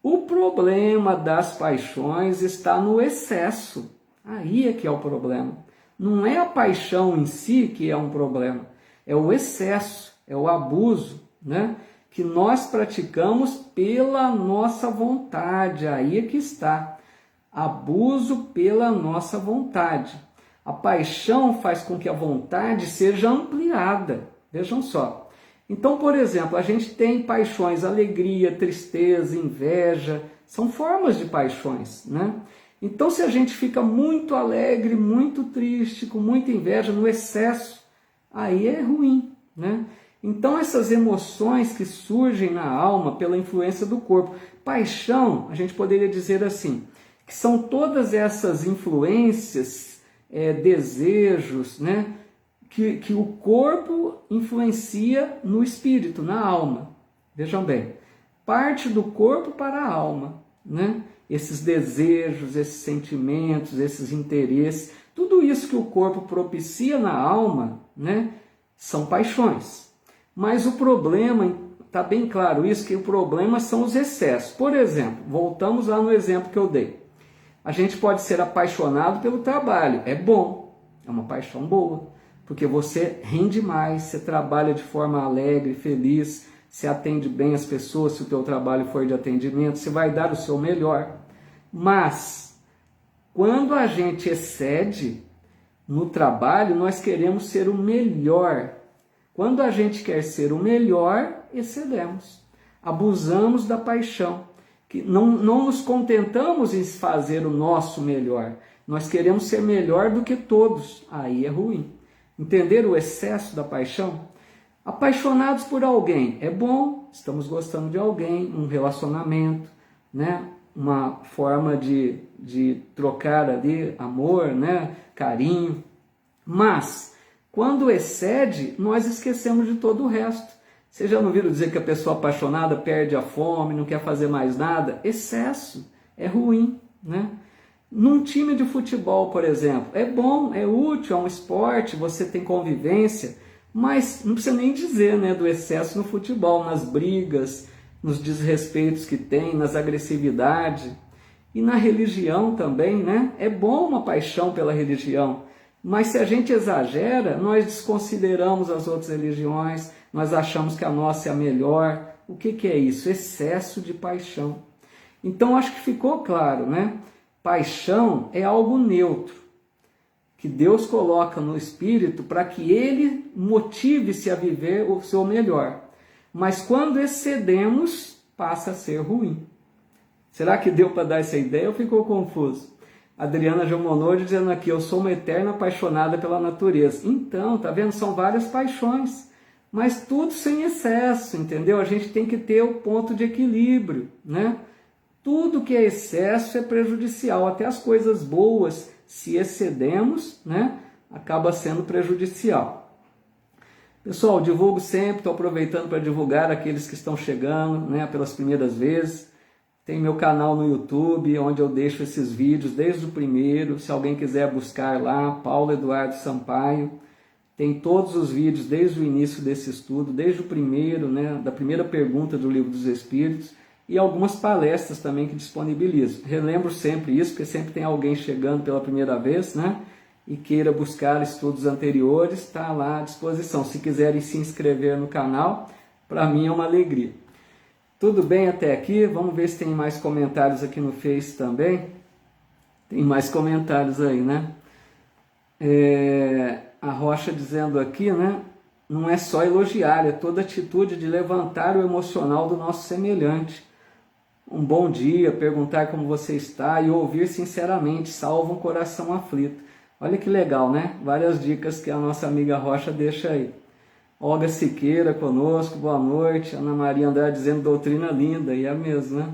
O problema das paixões está no excesso, aí é que é o problema. Não é a paixão em si que é um problema, é o excesso, é o abuso, né? Que nós praticamos pela nossa vontade, aí é que está. Abuso pela nossa vontade. A paixão faz com que a vontade seja ampliada. Vejam só. Então, por exemplo, a gente tem paixões, alegria, tristeza, inveja, são formas de paixões, né? Então, se a gente fica muito alegre, muito triste, com muita inveja, no excesso, aí é ruim, né? Então, essas emoções que surgem na alma pela influência do corpo. Paixão, a gente poderia dizer assim, que são todas essas influências, desejos, né? Que o corpo influencia no espírito, na alma. Vejam bem, parte do corpo para a alma, né? Esses desejos, esses sentimentos, esses interesses, tudo isso que o corpo propicia na alma, né? São paixões. Mas o problema, está bem claro isso, que o problema são os excessos. Por exemplo, voltamos lá no exemplo que eu dei. A gente pode ser apaixonado pelo trabalho, é bom, é uma paixão boa, porque você rende mais, você trabalha de forma alegre, feliz, você atende bem as pessoas, se o teu trabalho for de atendimento, você vai dar o seu melhor. Mas, quando a gente excede no trabalho, nós queremos ser o melhor. Quando a gente quer ser o melhor, excedemos, abusamos da paixão. Que não nos contentamos em fazer o nosso melhor, nós queremos ser melhor do que todos, aí é ruim. Entender o excesso da paixão? Apaixonados por alguém, é bom, estamos gostando de alguém, um relacionamento, né? Uma forma de trocar ali amor, né? Carinho, mas quando excede, nós esquecemos de todo o resto. Vocês já não ouviram dizer que a pessoa apaixonada perde a fome, não quer fazer mais nada? Excesso é ruim, né? Num time de futebol, por exemplo, é bom, é útil, é um esporte, você tem convivência, mas não precisa nem dizer, né, do excesso no futebol, nas brigas, nos desrespeitos que tem, nas agressividades. E na religião também, né? É bom uma paixão pela religião, mas se a gente exagera, nós desconsideramos as outras religiões, nós achamos que a nossa é a melhor. O que é isso? Excesso de paixão. Então, acho que ficou claro, né? Paixão é algo neutro, que Deus coloca no espírito para que ele motive-se a viver o seu melhor. Mas quando excedemos, passa a ser ruim. Será que deu para dar essa ideia ou ficou confuso? Adriana Jomonori dizendo aqui, eu sou uma eterna apaixonada pela natureza. Então, tá vendo? São várias paixões, mas tudo sem excesso, entendeu? A gente tem que ter o ponto de equilíbrio, né? Tudo que é excesso é prejudicial, até as coisas boas, se excedemos, né? Acaba sendo prejudicial. Pessoal, divulgo sempre, estou aproveitando para divulgar aqueles que estão chegando, né, pelas primeiras vezes. Tem meu canal no YouTube, onde eu deixo esses vídeos desde o primeiro. Se alguém quiser buscar lá, Paulo Eduardo Sampaio. Tem todos os vídeos desde o início desse estudo, desde o primeiro, né, da primeira pergunta do Livro dos Espíritos, e algumas palestras também que disponibilizo. Relembro sempre isso, porque sempre tem alguém chegando pela primeira vez, né, e queira buscar estudos anteriores, está lá à disposição. Se quiserem se inscrever no canal, para mim é uma alegria. Tudo bem até aqui? Vamos ver se tem mais comentários aqui no Face também. Tem mais comentários aí, né? A Rocha dizendo aqui, né? Não é só elogiar, é toda atitude de levantar o emocional do nosso semelhante. Um bom dia, perguntar como você está e ouvir sinceramente, salva um coração aflito. Olha que legal, né? Várias dicas que a nossa amiga Rocha deixa aí. Olga Siqueira conosco, boa noite. Ana Maria Andrade dizendo doutrina linda, e é mesmo, né?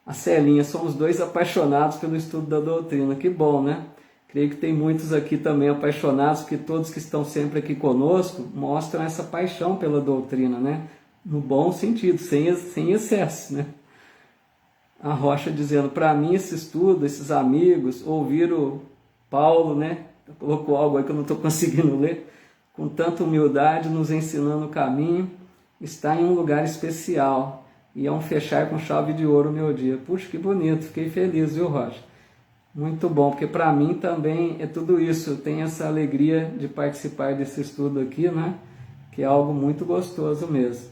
A Celinha, somos dois apaixonados pelo estudo da doutrina, que bom, né? Creio que tem muitos aqui também apaixonados, porque todos que estão sempre aqui conosco mostram essa paixão pela doutrina, né? No bom sentido, sem excesso, né? A Rocha dizendo, para mim esse estudo, esses amigos, ouvir o Paulo, né? Colocou algo aí que eu não estou conseguindo ler, com tanta humildade, nos ensinando o caminho, está em um lugar especial, e é um fechar com chave de ouro o meu dia. Puxa, que bonito, fiquei feliz, viu, Rocha? Muito bom, porque para mim também é tudo isso, eu tenho essa alegria de participar desse estudo aqui, né? Que é algo muito gostoso mesmo.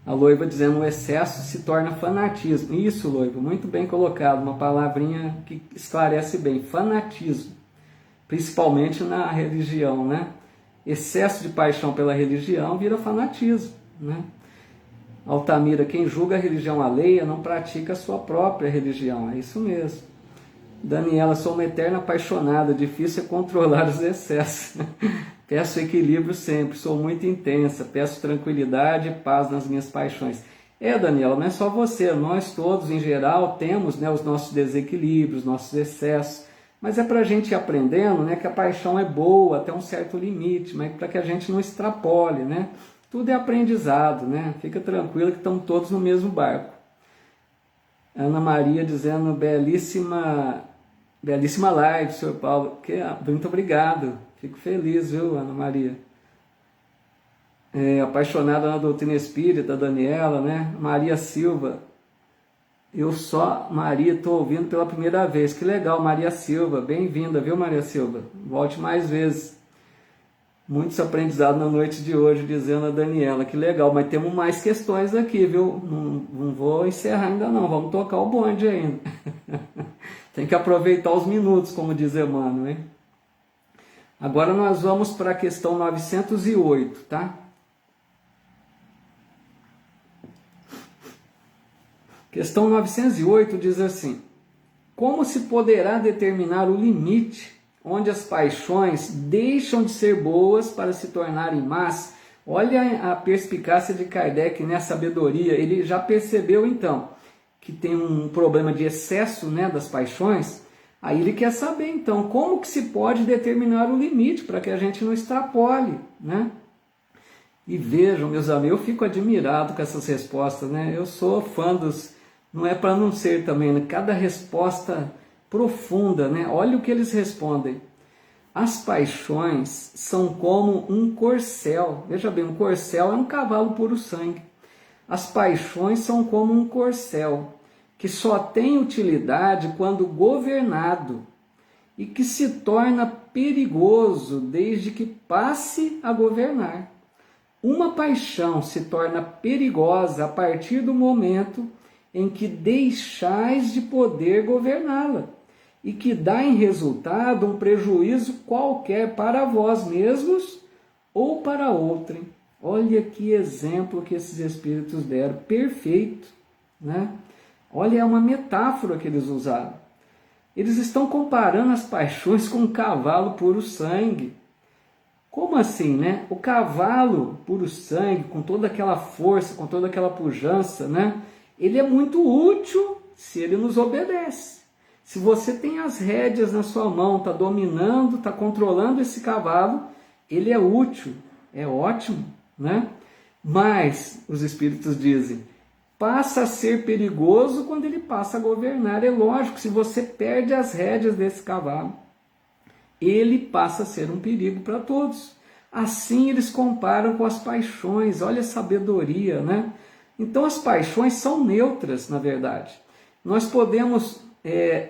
A Loiva dizendo, o excesso se torna fanatismo. Isso, Loiva, muito bem colocado, uma palavrinha que esclarece bem, fanatismo. Principalmente na religião, né? Excesso de paixão pela religião vira fanatismo, né? Altamira, quem julga a religião alheia não pratica a sua própria religião, é isso mesmo. Daniela, sou uma eterna apaixonada, difícil é controlar os excessos. Peço equilíbrio sempre, sou muito intensa, peço tranquilidade e paz nas minhas paixões. Daniela, não é só você, nós todos em geral temos, né, os nossos desequilíbrios, nossos excessos, mas é para a gente ir aprendendo, né, que a paixão é boa até um certo limite, mas para que a gente não extrapole, né? Tudo é aprendizado, né? Fica tranquilo que estamos todos no mesmo barco. Ana Maria dizendo, belíssima live, senhor Paulo. Muito obrigado, fico feliz, viu, Ana Maria? Apaixonada na doutrina espírita, Daniela, né? Maria Silva, Maria, estou ouvindo pela primeira vez, que legal, Maria Silva, bem-vinda, viu, Maria Silva? Volte mais vezes. Muitos aprendizados na noite de hoje, dizendo a Daniela, que legal, mas temos mais questões aqui, viu? Não vou encerrar ainda não, vamos tocar o bonde ainda. Tem que aproveitar os minutos, como diz Emmanuel, hein? Agora nós vamos para a questão 908, tá? Questão 908 diz assim: como se poderá determinar o limite onde as paixões deixam de ser boas para se tornarem más? Olha a perspicácia de Kardec, né? A sabedoria. Ele já percebeu então que tem um problema de excesso, né, das paixões. Aí ele quer saber então como que se pode determinar o limite para que a gente não extrapole, né? E vejam, meus amigos, eu fico admirado com essas respostas, né? Eu sou fã dos... Não é para não ser também, né? Cada resposta profunda, né? Olha o que eles respondem. As paixões são como um corcel. Veja bem, um corcel é um cavalo puro sangue. As paixões são como um corcel, que só tem utilidade quando governado e que se torna perigoso desde que passe a governar. Uma paixão se torna perigosa a partir do momento em que deixais de poder governá-la e que dá em resultado um prejuízo qualquer para vós mesmos ou para outrem. Olha que exemplo que esses espíritos deram, perfeito, né? Olha, é uma metáfora que eles usaram. Eles estão comparando as paixões com um cavalo puro sangue. Como assim, né? O cavalo puro sangue, com toda aquela força, com toda aquela pujança, né? Ele é muito útil se ele nos obedece. Se você tem as rédeas na sua mão, está dominando, está controlando esse cavalo, ele é útil, é ótimo, né? Mas, os espíritos dizem, passa a ser perigoso quando ele passa a governar. É lógico, se você perde as rédeas desse cavalo, ele passa a ser um perigo para todos. Assim eles comparam com as paixões, olha a sabedoria, né? Então as paixões são neutras, na verdade. Nós podemos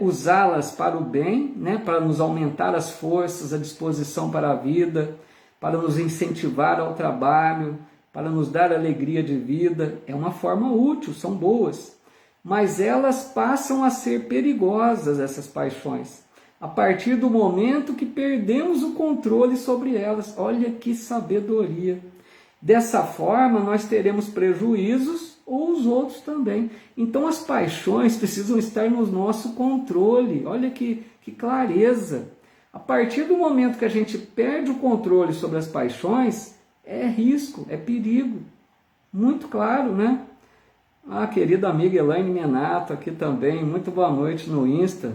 usá-las para o bem, né? Para nos aumentar as forças, a disposição para a vida, para nos incentivar ao trabalho, para nos dar alegria de vida. É uma forma útil, são boas. Mas elas passam a ser perigosas, essas paixões, a partir do momento que perdemos o controle sobre elas. Olha que sabedoria! Dessa forma, nós teremos prejuízos ou os outros também. Então, as paixões precisam estar no nosso controle. Olha que clareza! A partir do momento que a gente perde o controle sobre as paixões, é risco, é perigo. Muito claro, né? A querida amiga Elaine Menato aqui também. Muito boa noite no Insta.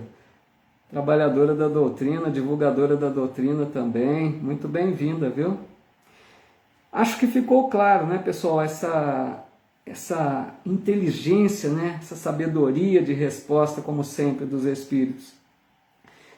Trabalhadora da doutrina, divulgadora da doutrina também. Muito bem-vinda, viu? Acho que ficou claro, né, pessoal, essa inteligência, né, essa sabedoria de resposta, como sempre, dos espíritos.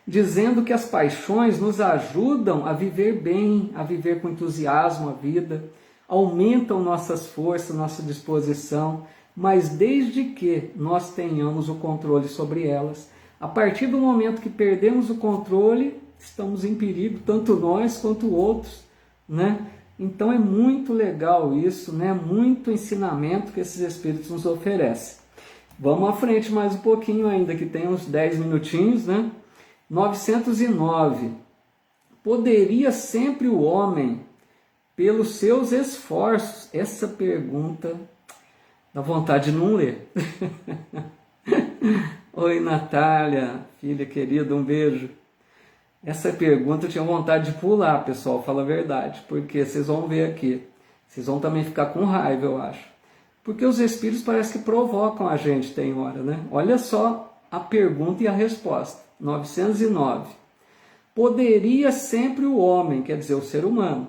Dizendo que as paixões nos ajudam a viver bem, a viver com entusiasmo a vida, aumentam nossas forças, nossa disposição, mas desde que nós tenhamos o controle sobre elas. A partir do momento que perdemos o controle, estamos em perigo, tanto nós quanto outros, né? Então é muito legal isso, né? Muito ensinamento que esses espíritos nos oferecem. Vamos à frente mais um pouquinho ainda, que tem uns 10 minutinhos, né? 909. Poderia sempre o homem, pelos seus esforços? Essa pergunta dá vontade de não ler. Oi, Natália, filha querida, um beijo. Essa pergunta eu tinha vontade de pular, pessoal, fala a verdade, porque vocês vão ver aqui. Vocês vão também ficar com raiva, eu acho. Porque os espíritos parece que provocam a gente, tem hora, né? Olha só a pergunta e a resposta. 909. Poderia sempre o homem, quer dizer, o ser humano,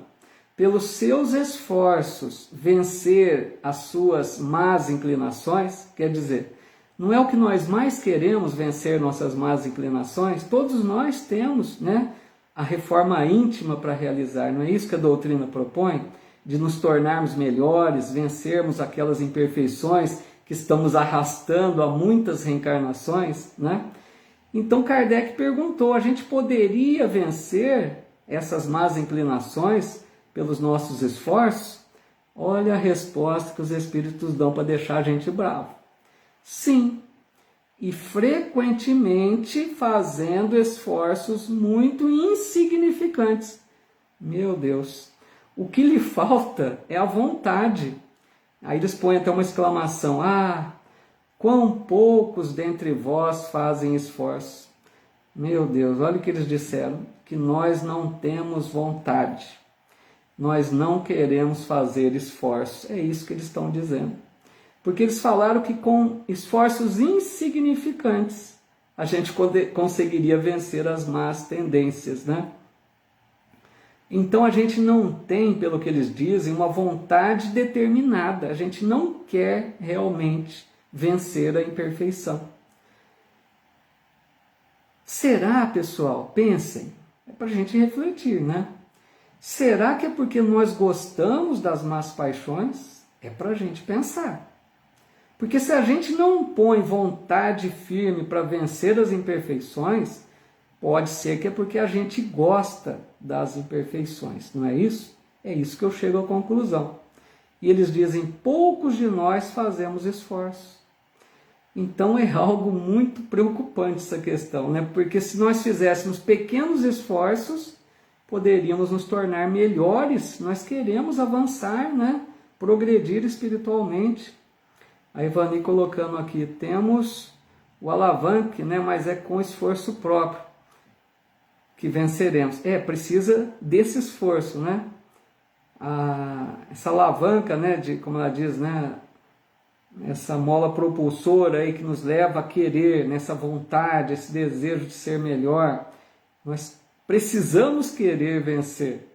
pelos seus esforços, vencer as suas más inclinações? Quer dizer, não é o que nós mais queremos, vencer nossas más inclinações? Todos nós temos, né, a reforma íntima para realizar, não é isso que a doutrina propõe? De nos tornarmos melhores, vencermos aquelas imperfeições que estamos arrastando há muitas reencarnações, né? Então Kardec perguntou, a gente poderia vencer essas más inclinações pelos nossos esforços? Olha a resposta que os espíritos dão para deixar a gente bravo. Sim, e frequentemente fazendo esforços muito insignificantes. Meu Deus, o que lhe falta é a vontade. Aí eles põem até uma exclamação, quão poucos dentre vós fazem esforço. Meu Deus, olha o que eles disseram, que nós não temos vontade, nós não queremos fazer esforço. É isso que eles estão dizendo. Porque eles falaram que com esforços insignificantes a gente conseguiria vencer as más tendências, né? Então a gente não tem, pelo que eles dizem, uma vontade determinada. A gente não quer realmente vencer a imperfeição. Será, pessoal? Pensem. É para a gente refletir, né? Será que é porque nós gostamos das más paixões? É para a gente pensar. Porque se a gente não põe vontade firme para vencer as imperfeições, pode ser que é porque a gente gosta das imperfeições, não é isso? É isso que eu chego à conclusão. E eles dizem, poucos de nós fazemos esforço. Então é algo muito preocupante essa questão, né? Porque se nós fizéssemos pequenos esforços, poderíamos nos tornar melhores. Nós queremos avançar, né? Progredir espiritualmente. A Ivani colocando aqui, temos o alavanque, né? Mas é com esforço próprio que venceremos. Precisa desse esforço, né? Essa alavanca, né? Como ela diz, né? Essa mola propulsora aí que nos leva a querer, nessa vontade, esse desejo de ser melhor. Nós precisamos querer vencer.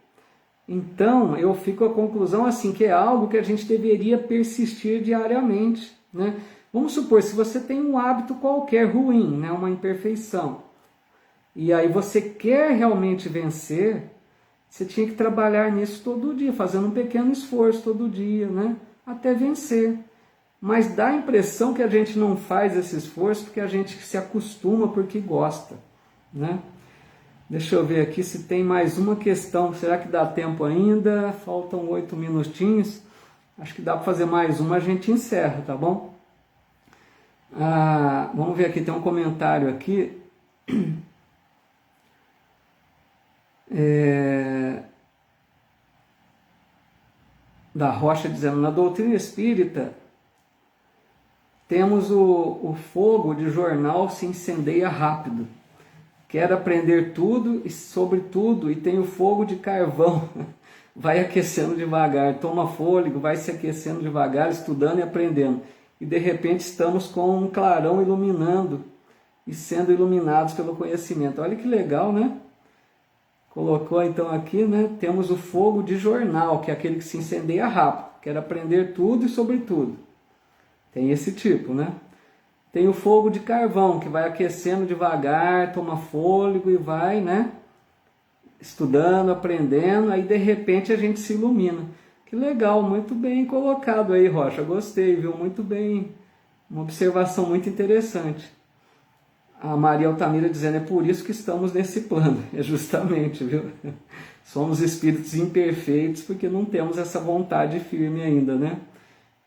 Então, eu fico à conclusão assim, que é algo que a gente deveria persistir diariamente, né? Vamos supor, se você tem um hábito qualquer ruim, né? Uma imperfeição, e aí você quer realmente vencer, você tinha que trabalhar nisso todo dia, fazendo um pequeno esforço todo dia, né? Até vencer. Mas dá a impressão que a gente não faz esse esforço porque a gente se acostuma porque gosta, né? Deixa eu ver aqui se tem mais uma questão. Será que dá tempo ainda? Faltam 8 minutinhos. Acho que dá para fazer mais uma, a gente encerra, tá bom? Vamos ver aqui, tem um comentário aqui. Da Rocha dizendo, na doutrina espírita temos o fogo de jornal se incendeia rápido. Quer aprender tudo e sobre tudo, e tem o fogo de carvão, vai aquecendo devagar, toma fôlego, vai se aquecendo devagar, estudando e aprendendo. E de repente estamos com um clarão iluminando e sendo iluminados pelo conhecimento. Olha que legal, né? Colocou então aqui, né? Temos o fogo de jornal, que é aquele que se incendeia rápido, quer aprender tudo e sobre tudo. Tem esse tipo, né? Tem o fogo de carvão, que vai aquecendo devagar, toma fôlego e vai, né? Estudando, aprendendo, aí de repente a gente se ilumina. Que legal, muito bem colocado aí, Rocha. Gostei, viu? Muito bem. Uma observação muito interessante. A Maria Altamira dizendo, é por isso que estamos nesse plano. É justamente, viu? Somos espíritos imperfeitos porque não temos essa vontade firme ainda, né?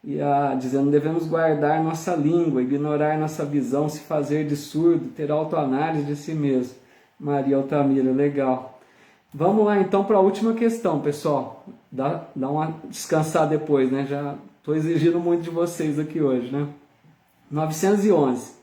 E dizendo, devemos guardar nossa língua, ignorar nossa visão, se fazer de surdo, ter autoanálise de si mesmo. Maria Altamira, legal. Vamos lá então para a última questão, pessoal. Dá uma descansar depois, né? Já estou exigindo muito de vocês aqui hoje, né? 911.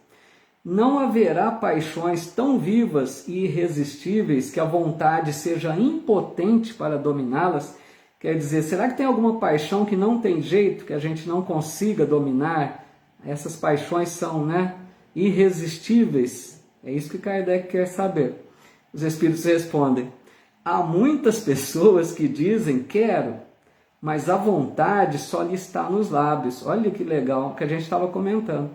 Não haverá paixões tão vivas e irresistíveis que a vontade seja impotente para dominá-las, Quer dizer, será que tem alguma paixão que não tem jeito, que a gente não consiga dominar? Essas paixões são, né, irresistíveis? É isso que Kardec quer saber. Os espíritos respondem: há muitas pessoas que dizem quero, mas a vontade só lhe está nos lábios. Olha que legal que a gente estava comentando.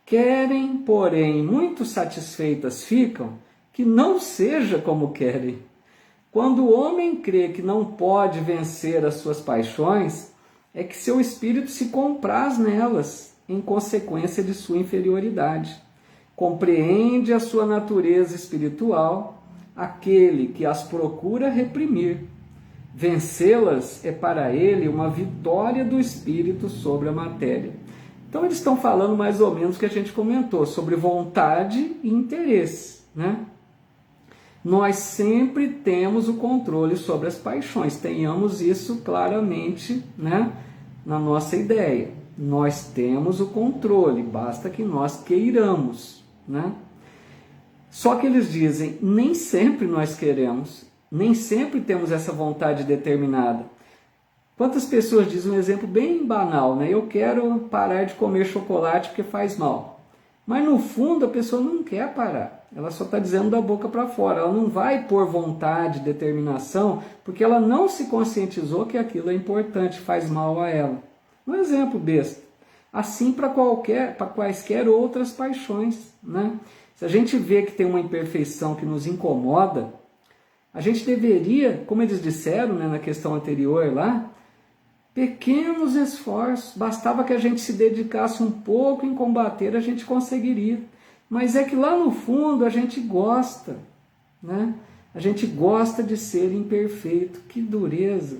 Querem, porém, muito satisfeitas ficam, que não seja como querem. Quando o homem crê que não pode vencer as suas paixões, é que seu espírito se compraz nelas, em consequência de sua inferioridade. Compreende a sua natureza espiritual, aquele que as procura reprimir. Vencê-las é para ele uma vitória do espírito sobre a matéria. Então eles estão falando mais ou menos o que a gente comentou, sobre vontade e interesse, né? Nós sempre temos o controle sobre as paixões, tenhamos isso claramente, né, na nossa ideia. Nós temos o controle, basta que nós queiramos, né? Só que eles dizem, nem sempre nós queremos, nem sempre temos essa vontade determinada. Quantas pessoas dizem um exemplo bem banal, né? Eu quero parar de comer chocolate porque faz mal. Mas no fundo a pessoa não quer parar. Ela só está dizendo da boca para fora. Ela não vai por vontade, determinação, porque ela não se conscientizou que aquilo é importante, faz mal a ela. Um exemplo besta. Assim para quaisquer outras paixões, né? Se a gente vê que tem uma imperfeição que nos incomoda, a gente deveria, como eles disseram, né, na questão anterior lá, pequenos esforços, bastava que a gente se dedicasse um pouco em combater, a gente conseguiria. Mas é que lá no fundo a gente gosta, né? A gente gosta de ser imperfeito. Que dureza!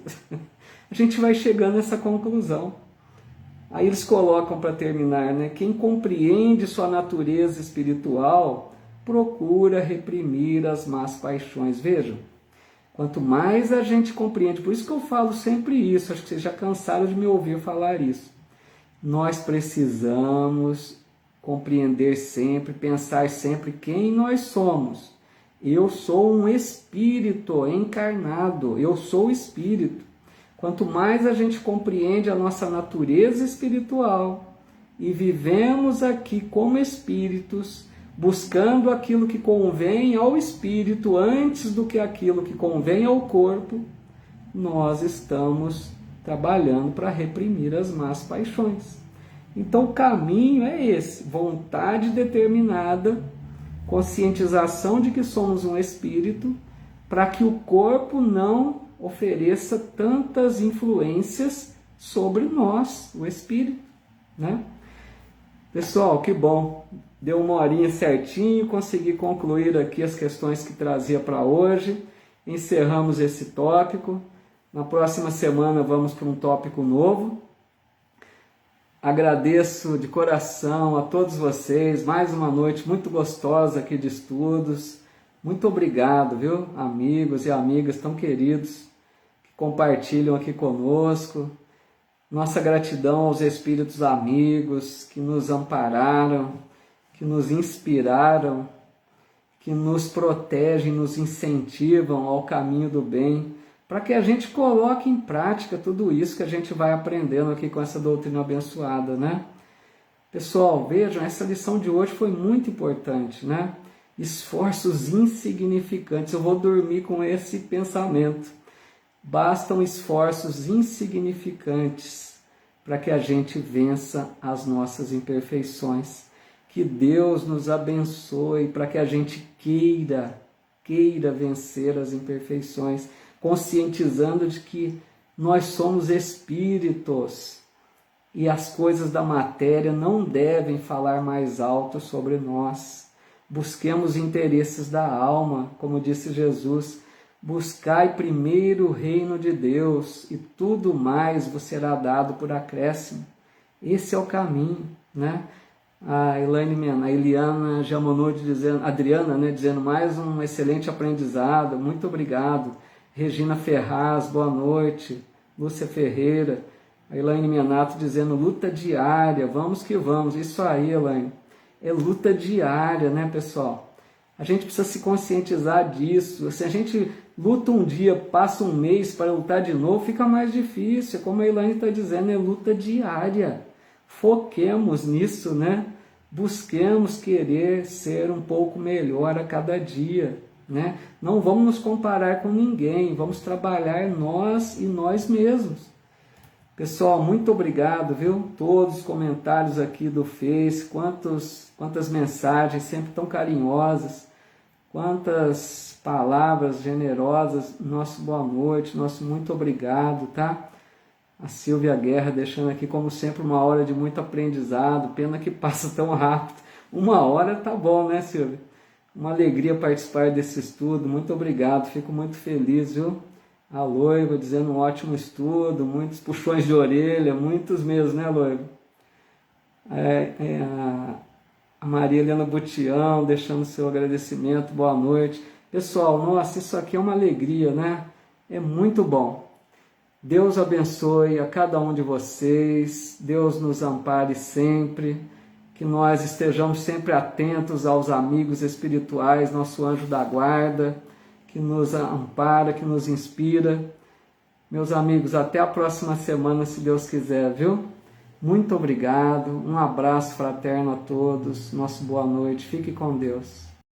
A gente vai chegando a essa conclusão. Aí eles colocam para terminar, né? Quem compreende sua natureza espiritual procura reprimir as más paixões. Vejam, quanto mais a gente compreende, por isso que eu falo sempre isso, acho que vocês já cansaram de me ouvir falar isso. Nós precisamos compreender sempre, pensar sempre quem nós somos. Eu sou um espírito encarnado, eu sou espírito. Quanto mais a gente compreende a nossa natureza espiritual e vivemos aqui como espíritos, buscando aquilo que convém ao espírito antes do que aquilo que convém ao corpo, nós estamos trabalhando para reprimir as más paixões. Então o caminho é esse, vontade determinada, conscientização de que somos um espírito, para que o corpo não ofereça tantas influências sobre nós, o espírito, né? Pessoal, que bom, deu uma horinha certinho, consegui concluir aqui as questões que trazia para hoje, encerramos esse tópico, na próxima semana vamos para um tópico novo. Agradeço de coração a todos vocês, mais uma noite muito gostosa aqui de estudos. Muito obrigado, viu, amigos e amigas tão queridos que compartilham aqui conosco. Nossa gratidão aos espíritos amigos que nos ampararam, que nos inspiraram, que nos protegem, nos incentivam ao caminho do bem, para que a gente coloque em prática tudo isso que a gente vai aprendendo aqui com essa doutrina abençoada, né? Pessoal, vejam, essa lição de hoje foi muito importante, né? Esforços insignificantes. Eu vou dormir com esse pensamento. Bastam esforços insignificantes para que a gente vença as nossas imperfeições. Que Deus nos abençoe para que a gente queira vencer as imperfeições, conscientizando de que nós somos espíritos e as coisas da matéria não devem falar mais alto sobre nós. Busquemos interesses da alma, como disse Jesus, buscai primeiro o reino de Deus e tudo mais vos será dado por acréscimo. Esse é o caminho, né? A Eliana Jamonode dizendo, Adriana, né, dizendo mais um excelente aprendizado, muito obrigado. Regina Ferraz, boa noite. Lúcia Ferreira, a Elaine Menato dizendo luta diária, vamos que vamos. Isso aí, Elaine, é luta diária, né, pessoal? A gente precisa se conscientizar disso. Se a gente luta um dia, passa um mês para lutar de novo, fica mais difícil. Como a Elaine está dizendo, é luta diária. Foquemos nisso, né? Busquemos querer ser um pouco melhor a cada dia, né? Não vamos nos comparar com ninguém, vamos trabalhar nós e nós mesmos. Pessoal, muito obrigado, viu? Todos os comentários aqui do Face, quantas mensagens sempre tão carinhosas, quantas palavras generosas, nosso boa noite, nosso muito obrigado, tá? A Silvia Guerra deixando aqui, como sempre, uma hora de muito aprendizado, pena que passa tão rápido. 1 hora tá bom, né, Silvia? Uma alegria participar desse estudo, muito obrigado, fico muito feliz, viu? A Loiva dizendo um ótimo estudo, muitos puxões de orelha, muitos mesmo, né, Loiva? A Maria Helena Butião deixando seu agradecimento, boa noite. Pessoal, nossa, isso aqui é uma alegria, né? É muito bom. Deus abençoe a cada um de vocês, Deus nos ampare sempre, que nós estejamos sempre atentos aos amigos espirituais, nosso anjo da guarda, que nos ampara, que nos inspira. Meus amigos, até a próxima semana, se Deus quiser, viu? Muito obrigado, um abraço fraterno a todos, nosso boa noite, fique com Deus.